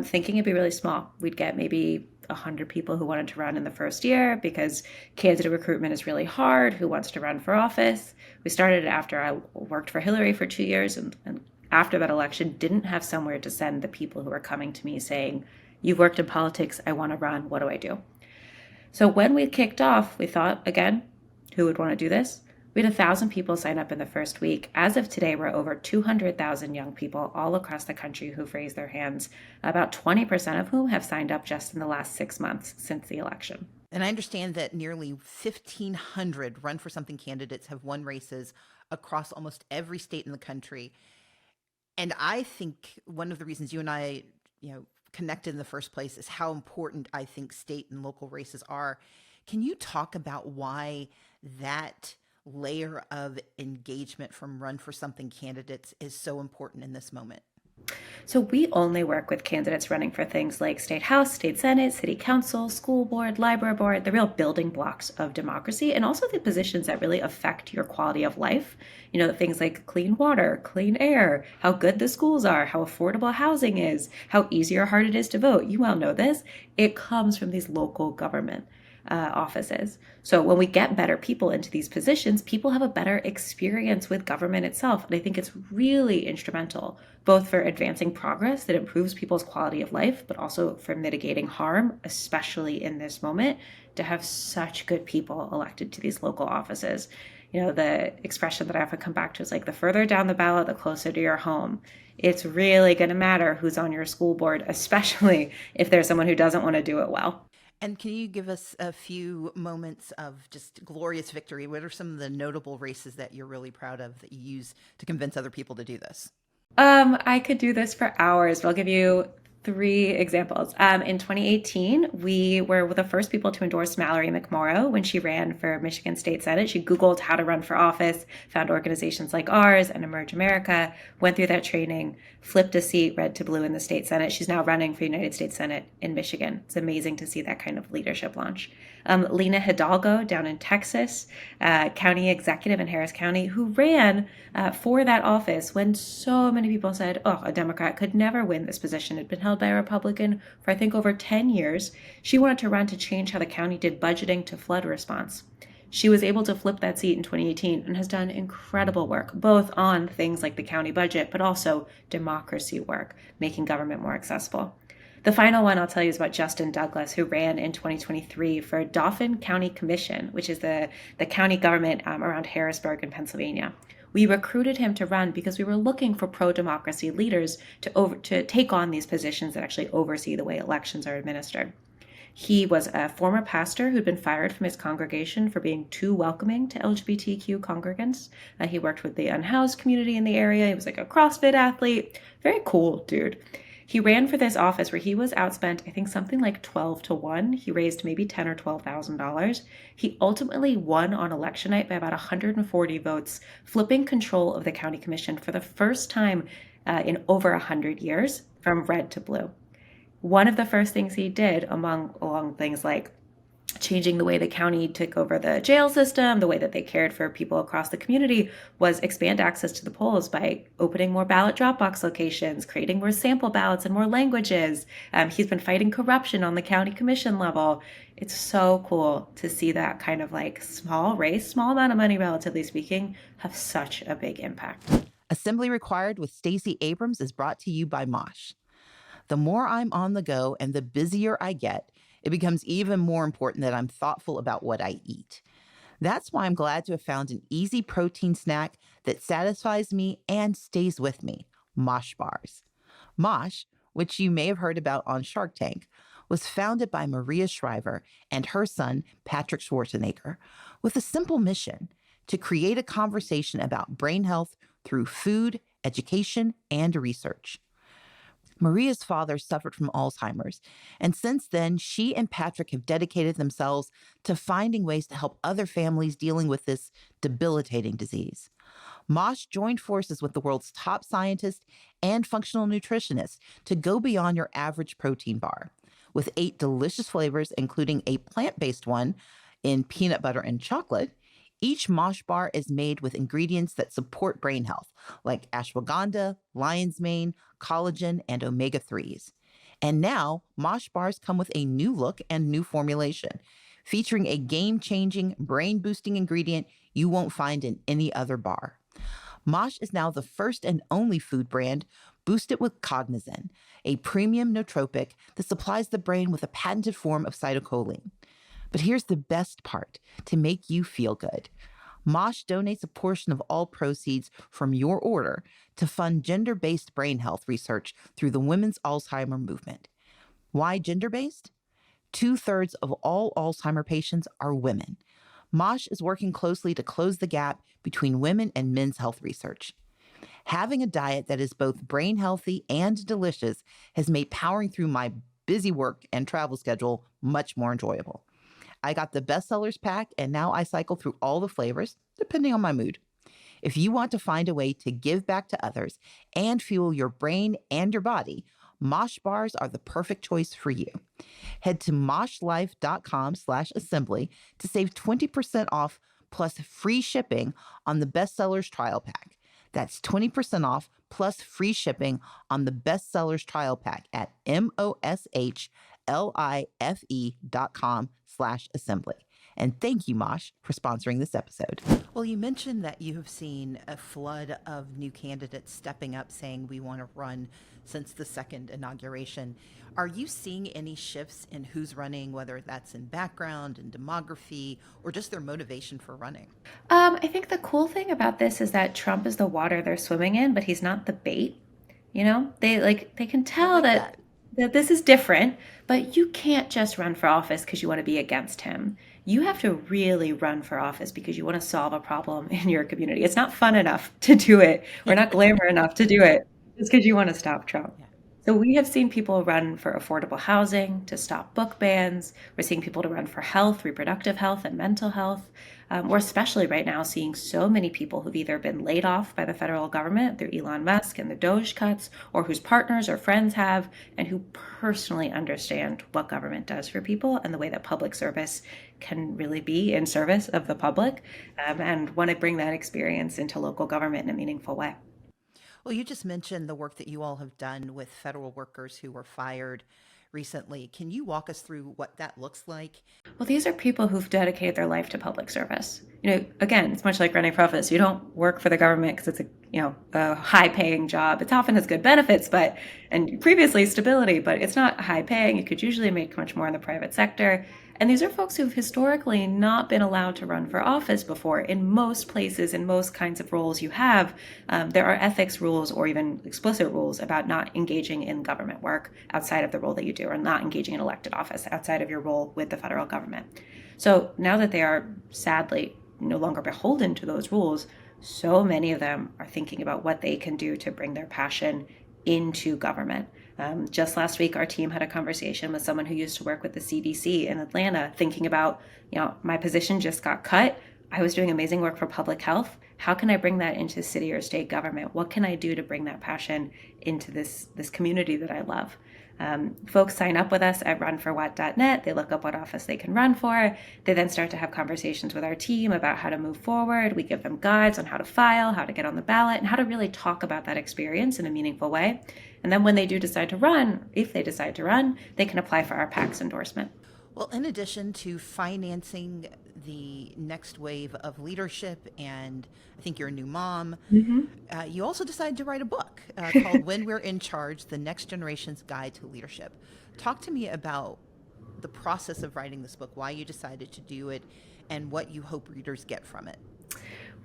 thinking it'd be really small. We'd get maybe 100 people who wanted to run in the first year because candidate recruitment is really hard. Who wants to run for office? We started after I worked for Hillary for 2 years, and after that election, didn't have somewhere to send the people who were coming to me saying, you've worked in politics, I want to run, what do I do? So when we kicked off, we thought, again, who would want to do this? We had 1,000 people sign up in the first week. As of today, we're over 200,000 young people all across the country who've raised their hands, about 20% of whom have signed up just in the last 6 months since the election. And I understand that nearly 1,500 run for something candidates have won races across almost every state in the country. And I think one of the reasons you and I, connected in the first place is how important I think state and local races are. Can you talk about why that layer of engagement from run for something candidates is so important in this moment? So we only work with candidates running for things like state house, state senate, city council, school board, library board, the real building blocks of democracy, and also the positions that really affect your quality of life. Things like clean water, clean air, how good the schools are, how affordable housing is, how easy or hard it is to vote. You well know this. It comes from these local government offices. So when we get better people into these positions, people have a better experience with government itself. And I think it's really instrumental, both for advancing progress that improves people's quality of life, but also for mitigating harm, especially in this moment, to have such good people elected to these local offices. The expression that I often come back to is like, the further down the ballot, the closer to your home. It's really going to matter who's on your school board, especially if there's someone who doesn't want to do it well. And can you give us a few moments of just glorious victory? What are some of the notable races that you're really proud of that you use to convince other people to do this? I could do this for hours, but I'll give you 3 examples. In 2018, we were the first people to endorse Mallory McMorrow when she ran for Michigan State Senate. She Googled how to run for office, found organizations like ours and Emerge America, went through that training, flipped a seat red to blue in the state Senate. She's now running for United States Senate in Michigan. It's amazing to see that kind of leadership launch. Lena Hidalgo down in Texas, county executive in Harris County, who ran for that office when so many people said, oh, a Democrat could never win this position. It had been held by a Republican for, I think, over 10 years. She wanted to run to change how the county did budgeting to flood response. She was able to flip that seat in 2018 and has done incredible work, both on things like the county budget, but also democracy work, making government more accessible. The final one I'll tell you is about Justin Douglas, who ran in 2023 for Dauphin County Commission, which is the county government around Harrisburg in Pennsylvania. We recruited him to run because we were looking for pro-democracy leaders to take on these positions that actually oversee the way elections are administered. He was a former pastor who'd been fired from his congregation for being too welcoming to LGBTQ congregants. He worked with the unhoused community in the area. He was like a CrossFit athlete. Very cool dude. He ran for this office where he was outspent, I think something like 12-1. He raised maybe $10,000 or $12,000. He ultimately won on election night by about 140 votes, flipping control of the county commission for the first time in over 100 years from red to blue. One of the first things he did along things like changing the way the county took over the jail system, the way that they cared for people across the community, was expand access to the polls by opening more ballot drop-box locations, creating more sample ballots in more languages. He's been fighting corruption on the county commission level. It's so cool to see that kind of like small race, small amount of money, relatively speaking, have such a big impact. Assembly Required with Stacey Abrams is brought to you by Mosh. The more I'm on the go and the busier I get, it becomes even more important that I'm thoughtful about what I eat. That's why I'm glad to have found an easy protein snack that satisfies me and stays with me, Mosh bars. Mosh, which you may have heard about on Shark Tank, was founded by Maria Shriver and her son, Patrick Schwarzenegger, with a simple mission: to create a conversation about brain health through food, education, and research. Maria's father suffered from Alzheimer's, and since then, she and Patrick have dedicated themselves to finding ways to help other families dealing with this debilitating disease. Mosh joined forces with the world's top scientists and functional nutritionists to go beyond your average protein bar. With 8 delicious flavors, including a plant-based one in peanut butter and chocolate, each Mosh bar is made with ingredients that support brain health, like ashwagandha, lion's mane, collagen, and omega-3s. And now, Mosh bars come with a new look and new formulation, featuring a game-changing, brain-boosting ingredient you won't find in any other bar. Mosh is now the first and only food brand boosted with cognizin, a premium nootropic that supplies the brain with a patented form of acetylcholine. But here's the best part: to make you feel good, Mosh donates a portion of all proceeds from your order to fund gender-based brain health research through the Women's Alzheimer movement. Why gender-based? 2/3 of all Alzheimer patients are women. MOSH is working closely to close the gap between women and men's health research. Having a diet that is both brain healthy and delicious has made powering through my busy work and travel schedule much more enjoyable. I got the bestsellers pack, and now I cycle through all the flavors, depending on my mood. If you want to find a way to give back to others and fuel your brain and your body, Mosh bars are the perfect choice for you. Head to moshlife.com/assembly to save 20% off plus free shipping on the bestsellers trial pack. That's 20% off plus free shipping on the bestsellers trial pack at moshlife.com/assembly. And thank you, Mosh, for sponsoring this episode. Well, you mentioned that you have seen a flood of new candidates stepping up saying we want to run since the second inauguration. Are you seeing any shifts in who's running, whether that's in background and demography or just their motivation for running? I think the cool thing about this is that Trump is the water they're swimming in, but he's not the bait. They can tell that this is different, but you can't just run for office because you want to be against him. You have to really run for office because you want to solve a problem in your community. It's not fun enough to do it or not glamour enough to do it just because you want to stop Trump. Yeah. So we have seen people run for affordable housing, to stop book bans. We're seeing people to run for health, reproductive health, and mental health. We're especially right now seeing so many people who've either been laid off by the federal government through Elon Musk and the Doge cuts, or whose partners or friends have, and who personally understand what government does for people and the way that public service can really be in service of the public, and want to bring that experience into local government in a meaningful way. Well, you just mentioned the work that you all have done with federal workers who were fired recently. Can you walk us through what that looks like? Well, these are people who've dedicated their life to public service. Again, it's much like running for office. You don't work for the government because it's a high-paying job. It often has good benefits, and previously stability, but it's not high-paying. You could usually make much more in the private sector. And these are folks who've historically not been allowed to run for office before. In most places, in most kinds of roles you have, there are ethics rules or even explicit rules about not engaging in government work outside of the role that you do, or not engaging in elected office outside of your role with the federal government. So now that they are sadly no longer beholden to those rules, so many of them are thinking about what they can do to bring their passion into government. Just last week, our team had a conversation with someone who used to work with the CDC in Atlanta, thinking about, my position just got cut. I was doing amazing work for public health. How can I bring that into city or state government? What can I do to bring that passion into this community that I love? Folks sign up with us at runforwhat.net. They look up what office they can run for. They then start to have conversations with our team about how to move forward. We give them guides on how to file, how to get on the ballot, and how to really talk about that experience in a meaningful way. And then when they do decide to run, if they decide to run, they can apply for our PAC's endorsement. Well, in addition to financing the next wave of leadership, and I think you're a new mom, you also decided to write a book called When We're in Charge, The Next Generation's Guide to Leadership. Talk to me about the process of writing this book, why you decided to do it, and what you hope readers get from it.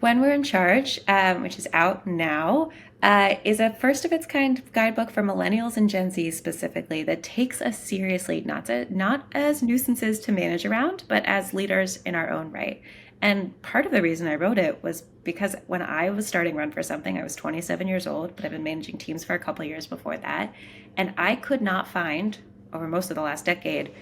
When We're in Charge, which is out now, is a first of its kind guidebook for millennials and Gen Z specifically that takes us seriously, not as nuisances to manage around, but as leaders in our own right. And part of the reason I wrote it was because when I was starting Run for Something, I was 27 years old, but I've been managing teams for a couple of years before that. And I could not find, over most of the last decade,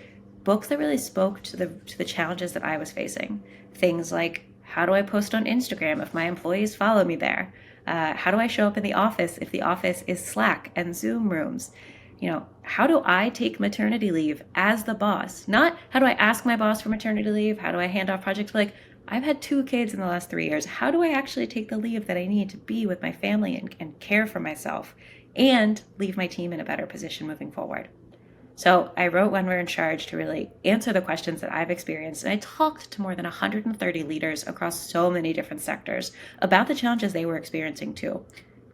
books that really spoke to the challenges that I was facing. Things like, how do I post on Instagram if my employees follow me there? How do I show up in the office if the office is Slack and Zoom rooms? How do I take maternity leave as the boss? Not how do I ask my boss for maternity leave? How do I hand off projects? Like, I've had 2 kids in the last 3 years. How do I actually take the leave that I need to be with my family and care for myself and leave my team in a better position moving forward? So I wrote When We're in Charge to really answer the questions that I've experienced. And I talked to more than 130 leaders across so many different sectors about the challenges they were experiencing too,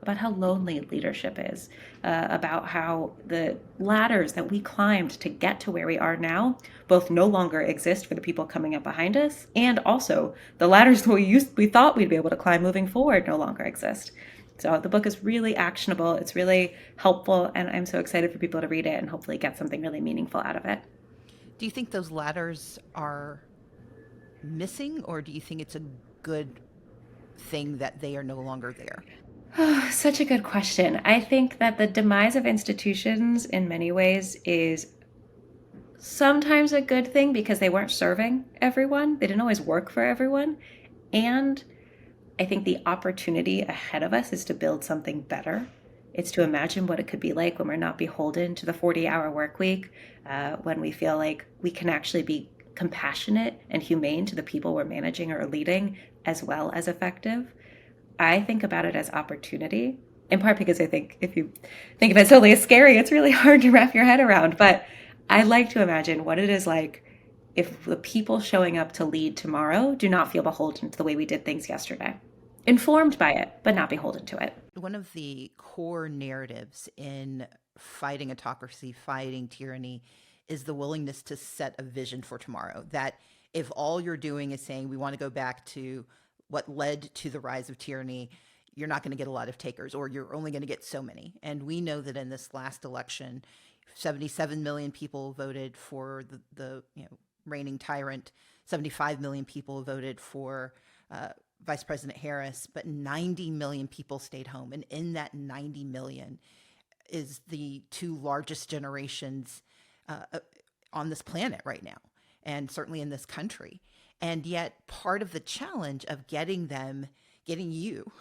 about how lonely leadership is, about how the ladders that we climbed to get to where we are now both no longer exist for the people coming up behind us, and also the ladders that we thought we'd be able to climb moving forward no longer exist. So the book is really actionable. It's really helpful, and I'm so excited for people to read it and hopefully get something really meaningful out of it. Do you think those ladders are missing, or do you think it's a good thing that they are no longer there? Oh, such a good question. I think that the demise of institutions in many ways is sometimes a good thing because they weren't serving everyone. They didn't always work for everyone. And I think the opportunity ahead of us is to build something better. It's to imagine what it could be like when we're not beholden to the 40-hour work week, when we feel like we can actually be compassionate and humane to the people we're managing or leading, as well as effective. I think about it as opportunity, in part because I think if you think of it solely as scary, it's really hard to wrap your head around. But I like to imagine what it is like if the people showing up to lead tomorrow do not feel beholden to the way we did things yesterday. Informed by it, but not beholden to it. One of the core narratives in fighting autocracy, fighting tyranny, is the willingness to set a vision for tomorrow. That if all you're doing is saying we want to go back to what led to the rise of tyranny, you're not going to get a lot of takers, or you're only going to get so many. And we know that in this last election, 77 million people voted for the reigning tyrant. 75 million people voted for Vice President Harris, but 90 million people stayed home. And in that 90 million is the two largest generations on this planet right now, and certainly in this country. And yet part of the challenge of getting you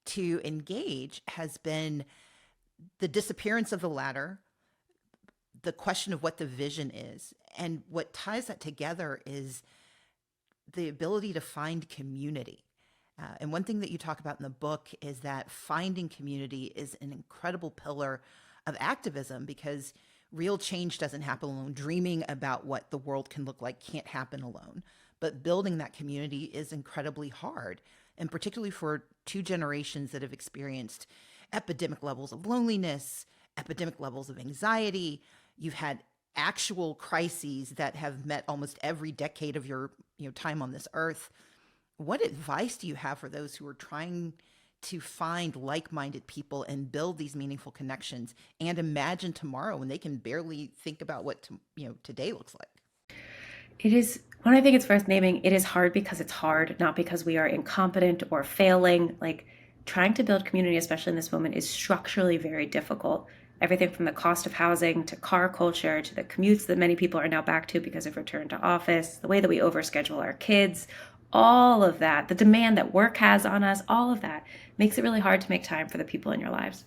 to engage has been the disappearance of the ladder, the question of what the vision is. And what ties that together is the ability to find community. And one thing that you talk about in the book is that finding community is an incredible pillar of activism, because real change doesn't happen alone. Dreaming about what the world can look like can't happen alone. But building that community is incredibly hard, and particularly for two generations that have experienced epidemic levels of loneliness, epidemic levels of anxiety. You've had actual crises that have met almost every decade of your time on this earth. What advice do you have for those who are trying to find like-minded people and build these meaningful connections and imagine tomorrow when they can barely think about what today looks like? It is, when I think it's worth naming, it is hard because it's hard, not because we are incompetent or failing. Like, trying to build community, especially in this moment, is structurally very difficult. Everything from the cost of housing to car culture to the commutes that many people are now back to because of return to office, the way that we overschedule our kids, all of that, the demand that work has on us, all of that makes it really hard to make time for the people in your lives.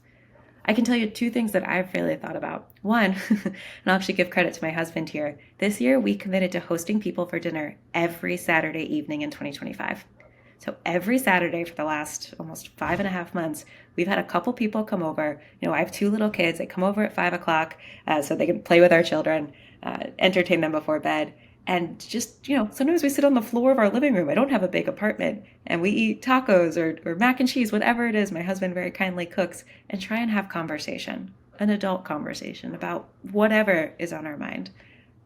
I can tell you two things that I've really thought about. One, and I'll actually give credit to my husband here. This year, we committed to hosting people for dinner every Saturday evening in 2025. So every Saturday for the last almost 5.5 months, we've had a couple people come over. I have 2 little kids. They come over at 5 o'clock so they can play with our children, entertain them before bed. And just, sometimes we sit on the floor of our living room. I don't have a big apartment. And we eat tacos or mac and cheese, whatever it is. My husband very kindly cooks, and try and have conversation, an adult conversation about whatever is on our mind.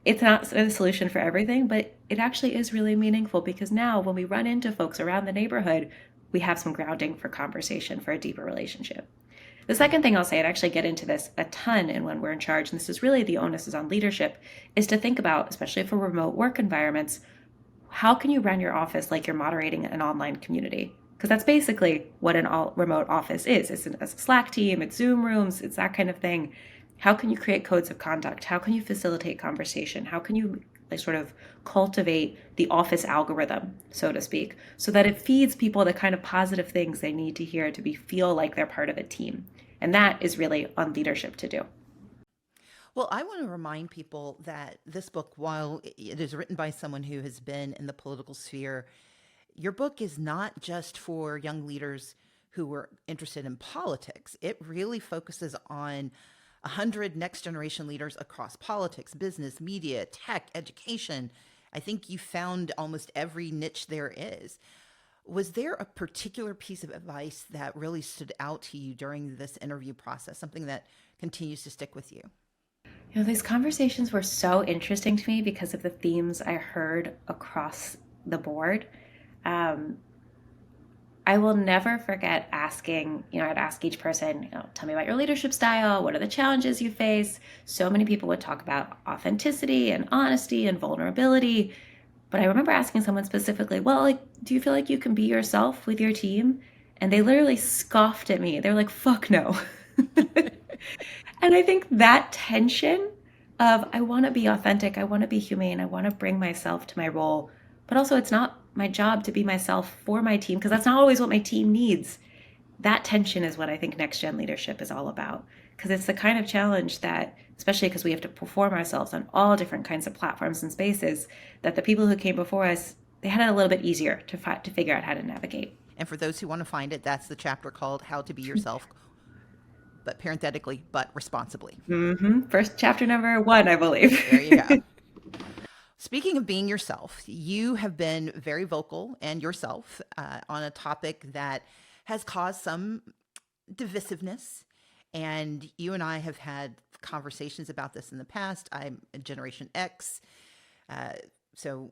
It's not a solution for everything, but it actually is really meaningful, because now when we run into folks around the neighborhood, we have some grounding for conversation, for a deeper relationship. The second thing I'll say, I'd actually get into this a ton in When We're in Charge, and this is really the onus is on leadership, is to think about, especially for remote work environments, how can you run your office like you're moderating an online community? Because that's basically what an remote office is. It's a Slack team, it's Zoom rooms, it's that kind of thing. How can you create codes of conduct? How can you facilitate conversation? How can you sort of cultivate the office algorithm, so to speak, so that it feeds people the kind of positive things they need to hear to feel like they're part of a team? And that is really on leadership to do. Well, I want to remind people that this book, while it is written by someone who has been in the political sphere, your book is not just for young leaders who are interested in politics. It really focuses on 100 next generation leaders across politics, business, media, tech, education. I think you found almost every niche there is. Was there a particular piece of advice that really stood out to you during this interview process, something that continues to stick with you? These conversations were so interesting to me because of the themes I heard across the board. I I will never forget asking, I'd ask each person, tell me about your leadership style. What are the challenges you face? So many people would talk about authenticity and honesty and vulnerability. But I remember asking someone specifically, well, like, do you feel like you can be yourself with your team? And they literally scoffed at me. They're like, fuck no. And I think that tension of I want to be authentic, I want to be humane, I want to bring myself to my role, but also it's not my job to be myself for my team because that's not always what my team needs. That tension is what I think next gen leadership is all about, because it's the kind of challenge that, especially because we have to perform ourselves on all different kinds of platforms and spaces, that the people who came before us, they had it a little bit easier to figure out how to navigate. And for those who want to find it, that's the chapter called How to Be Yourself, but parenthetically, but responsibly. First chapter number 1, I believe. There you go. Speaking of being yourself, you have been very vocal and yourself on a topic that has caused some divisiveness. And you and I have had conversations about this in the past. I'm a Generation X, so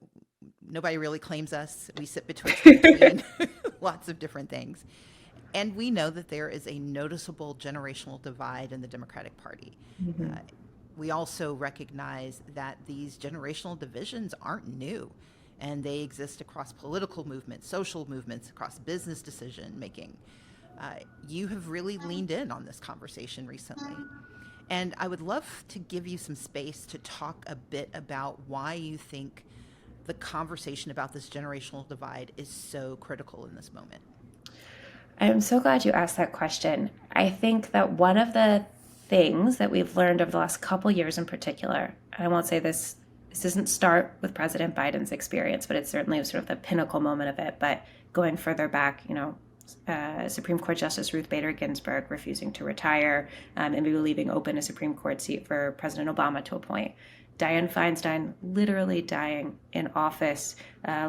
nobody really claims us. We sit between lots of different things. And we know that there is a noticeable generational divide in the Democratic Party. We also recognize that these generational divisions aren't new, and they exist across political movements, social movements, across business decision making. You have really leaned in on this conversation recently. And I would love to give you some space to talk a bit about why you think the conversation about this generational divide is so critical in this moment. I'm so glad you asked that question. I think that one of the things that we've learned over the last couple years in particular, and I won't say this doesn't start with President Biden's experience, but it certainly was sort of the pinnacle moment of it. But going further back, Supreme Court Justice Ruth Bader Ginsburg refusing to retire and maybe leaving open a Supreme Court seat for President Obama to appoint. Dianne Feinstein literally dying in office,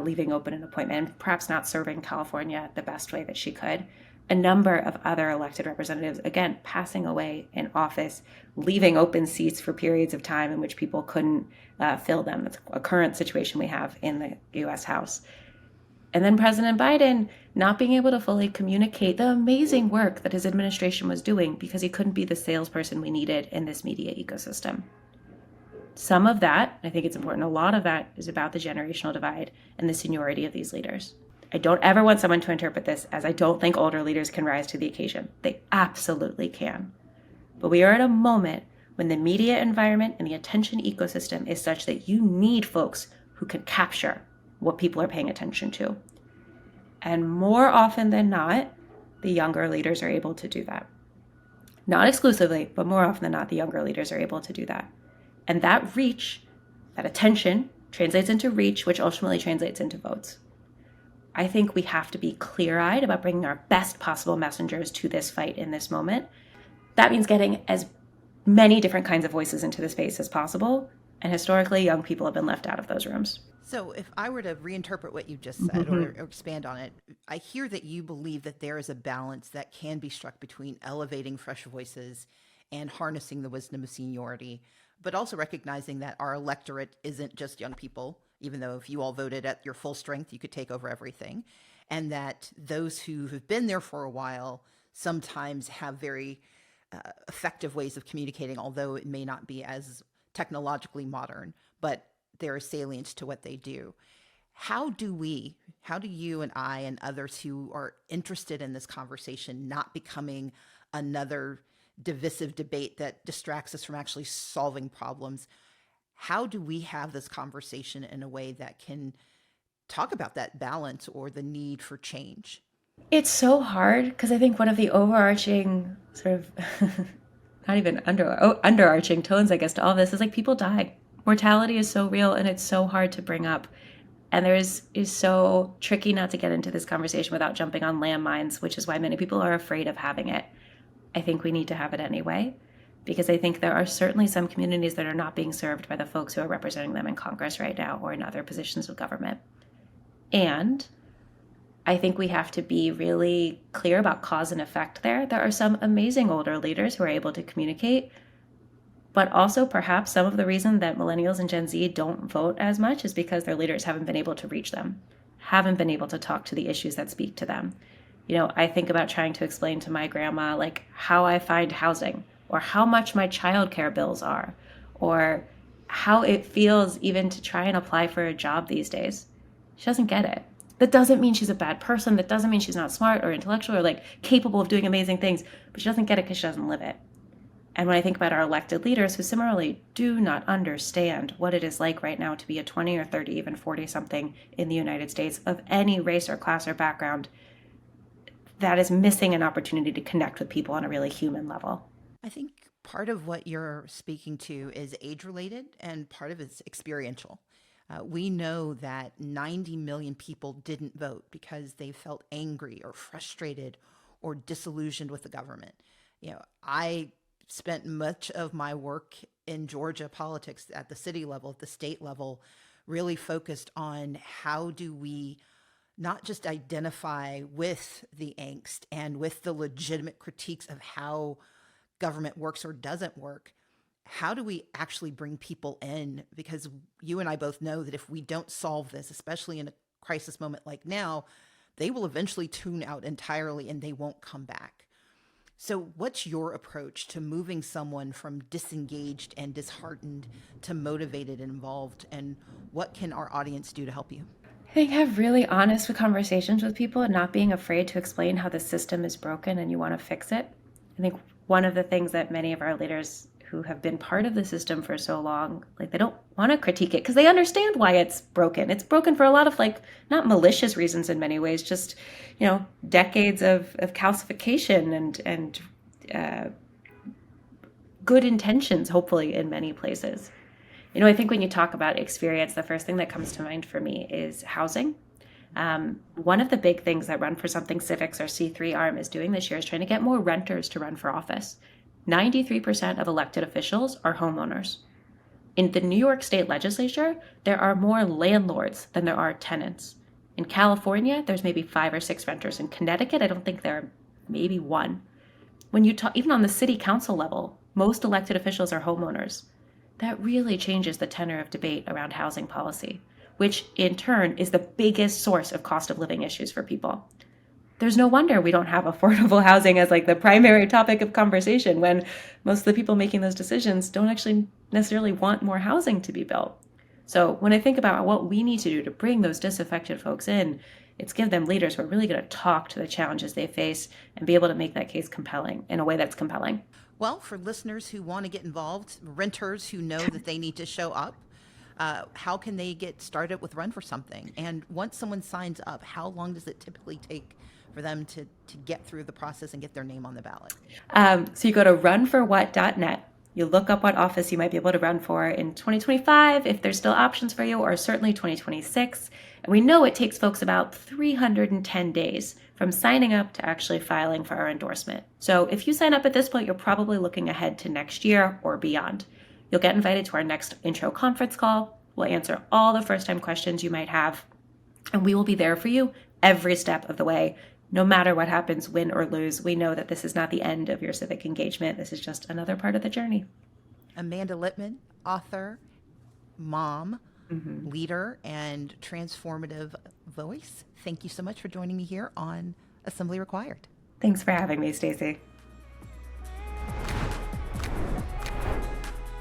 leaving open an appointment, and perhaps not serving California the best way that she could. A number of other elected representatives, again, passing away in office, leaving open seats for periods of time in which people couldn't fill them. That's a current situation we have in the U.S. House. And then President Biden not being able to fully communicate the amazing work that his administration was doing because he couldn't be the salesperson we needed in this media ecosystem. Some of that, I think it's important, a lot of that is about the generational divide and the seniority of these leaders. I don't ever want someone to interpret this as I don't think older leaders can rise to the occasion. They absolutely can. But we are at a moment when the media environment and the attention ecosystem is such that you need folks who can capture what people are paying attention to. And more often than not, the younger leaders are able to do that. Not exclusively, but more often than not, the younger leaders are able to do that. And that reach, that attention, translates into reach, which ultimately translates into votes. I think we have to be clear-eyed about bringing our best possible messengers to this fight in this moment. That means getting as many different kinds of voices into the space as possible. And historically, young people have been left out of those rooms. So if I were to reinterpret what you just said or expand on it, I hear that you believe that there is a balance that can be struck between elevating fresh voices and harnessing the wisdom of seniority, but also recognizing that our electorate isn't just young people, even though if you all voted at your full strength, you could take over everything, and that those who have been there for a while sometimes have very effective ways of communicating, although it may not be as technologically modern, but there is salience to what they do. How do you and I and others who are interested in this conversation not becoming another divisive debate that distracts us from actually solving problems? How do we have this conversation in a way that can talk about that balance or the need for change? It's so hard because I think one of the overarching sort of not even underarching tones, I guess, to all this is like people die. Mortality is so real and it's so hard to bring up. And is so tricky not to get into this conversation without jumping on landmines, which is why many people are afraid of having it. I think we need to have it anyway, because I think there are certainly some communities that are not being served by the folks who are representing them in Congress right now or in other positions of government. And I think we have to be really clear about cause and effect there. There are some amazing older leaders who are able to communicate, but also perhaps some of the reason that millennials and Gen Z don't vote as much is because their leaders haven't been able to reach them, haven't been able to talk to the issues that speak to them. I think about trying to explain to my grandma, like, how I find housing, or how much my childcare bills are, or how it feels even to try and apply for a job these days. She doesn't get it. That doesn't mean she's a bad person. That doesn't mean she's not smart or intellectual or like capable of doing amazing things, but she doesn't get it because she doesn't live it. And when I think about our elected leaders who similarly do not understand what it is like right now to be a 20 or 30, even 40 something in the United States of any race or class or background, that is missing an opportunity to connect with people on a really human level. I think part of what you're speaking to is age related and part of it's experiential. We know that 90 million people didn't vote because they felt angry or frustrated or disillusioned with the government. I spent much of my work in Georgia politics at the city level, at the state level, really focused on how do we not just identify with the angst and with the legitimate critiques of how government works or doesn't work. How do we actually bring people in? Because you and I both know that if we don't solve this, especially in a crisis moment like now, they will eventually tune out entirely and they won't come back. So what's your approach to moving someone from disengaged and disheartened to motivated and involved? And what can our audience do to help you? I think have really honest conversations with people and not being afraid to explain how the system is broken and you want to fix it. I think one of the things that many of our leaders who have been part of the system for so long, like they don't want to critique it because they understand why it's broken. It's broken for a lot of like not malicious reasons in many ways, just decades of calcification and good intentions, hopefully in many places. I think when you talk about experience, the first thing that comes to mind for me is housing. One of the big things that Run for Something Civics, our C3 arm, is doing this year is trying to get more renters to run for office. 93% of elected officials are homeowners. In the New York State legislature, there are more landlords than there are tenants. In California, there's maybe 5 or 6 renters. In Connecticut, I don't think there are maybe 1. When you talk, even on the city council level, most elected officials are homeowners. That really changes the tenor of debate around housing policy, which in turn is the biggest source of cost of living issues for people. There's no wonder we don't have affordable housing as like the primary topic of conversation when most of the people making those decisions don't actually necessarily want more housing to be built. So when I think about what we need to do to bring those disaffected folks in, it's give them leaders who are really going to talk to the challenges they face and be able to make that case compelling in a way that's compelling. Well, for listeners who want to get involved, renters who know that they need to show up, how can they get started with Run for Something? And once someone signs up, how long does it typically take for them to get through the process and get their name on the ballot? So you go to runforwhat.net. You look up what office you might be able to run for in 2025, if there's still options for you, or certainly 2026. And we know it takes folks about 310 days from signing up to actually filing for our endorsement. So if you sign up at this point, you're probably looking ahead to next year or beyond. You'll get invited to our next intro conference call. We'll answer all the first-time questions you might have, and we will be there for you every step of the way. No matter what happens, win or lose, we know that this is not the end of your civic engagement. This is just another part of the journey. Amanda Litman, author, mom, leader, and transformative voice. Thank you so much for joining me here on Assembly Required. Thanks for having me, Stacey.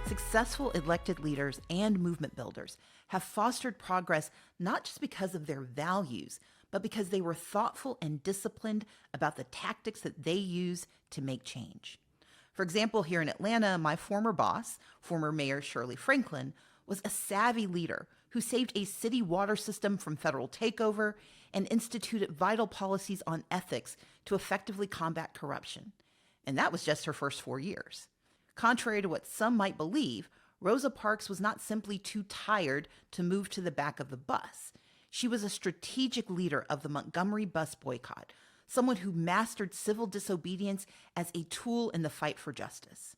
Successful elected leaders and movement builders have fostered progress not just because of their values, but because they were thoughtful and disciplined about the tactics that they use to make change. For example, here in Atlanta, my former boss, former Mayor Shirley Franklin, was a savvy leader who saved a city water system from federal takeover and instituted vital policies on ethics to effectively combat corruption. And that was just her first 4 years. Contrary to what some might believe, Rosa Parks was not simply too tired to move to the back of the bus. She was a strategic leader of the Montgomery bus boycott, someone who mastered civil disobedience as a tool in the fight for justice.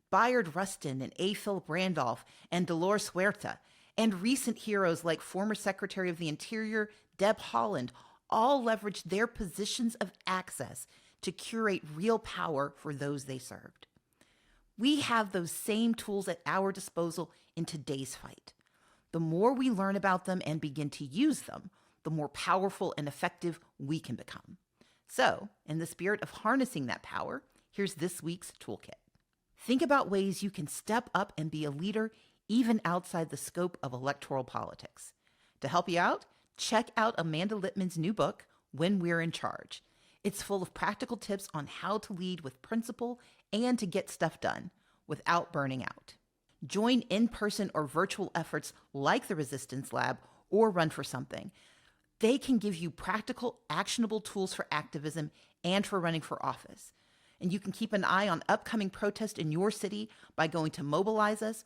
Bayard Rustin and A. Philip Randolph and Dolores Huerta, and recent heroes like former Secretary of the Interior Deb Haaland, all leveraged their positions of access to curate real power for those they served. We have those same tools at our disposal in today's fight. The more we learn about them and begin to use them, the more powerful and effective we can become. So, in the spirit of harnessing that power, here's this week's toolkit. Think about ways you can step up and be a leader even outside the scope of electoral politics. To help you out, check out Amanda Litman's new book, When We're in Charge. It's full of practical tips on how to lead with principle and to get stuff done without burning out. Join in-person or virtual efforts like the Resistance Lab or Run for Something. They can give you practical, actionable tools for activism and for running for office. And you can keep an eye on upcoming protests in your city by going to Mobilize Us.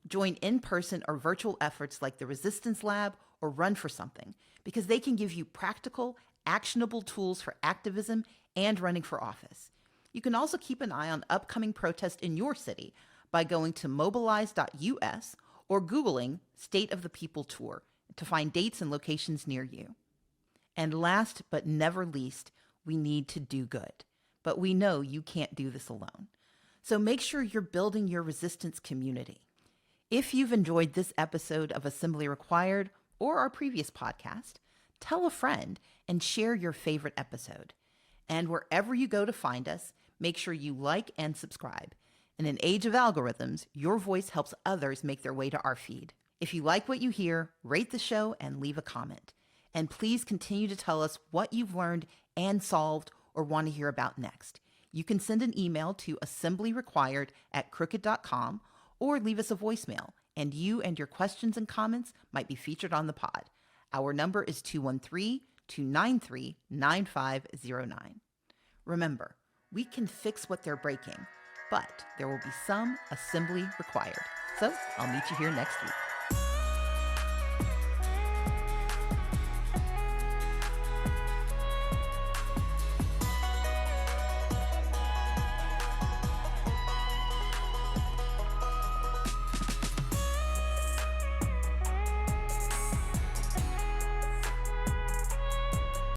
Join in-person or virtual efforts like the Resistance Lab or Run for Something, because they can give you practical, actionable tools for activism and running for office. You can also keep an eye on upcoming protests in your city by going to mobilize.us or Googling State of the People Tour to find dates and locations near you. And last but never least, we need to do good. But we know you can't do this alone. So make sure you're building your resistance community. If you've enjoyed this episode of Assembly Required or our previous podcast, tell a friend and share your favorite episode. And wherever you go to find us, make sure you like and subscribe. In an age of algorithms, your voice helps others make their way to our feed. If you like what you hear, rate the show and leave a comment. And please continue to tell us what you've learned and solved or want to hear about next. You can send an email to assemblyrequired@crooked.com or leave us a voicemail, and you and your questions and comments might be featured on the pod. Our number is 213-293-9509. Remember, we can fix what they're breaking, but there will be some assembly required. So I'll meet you here next week.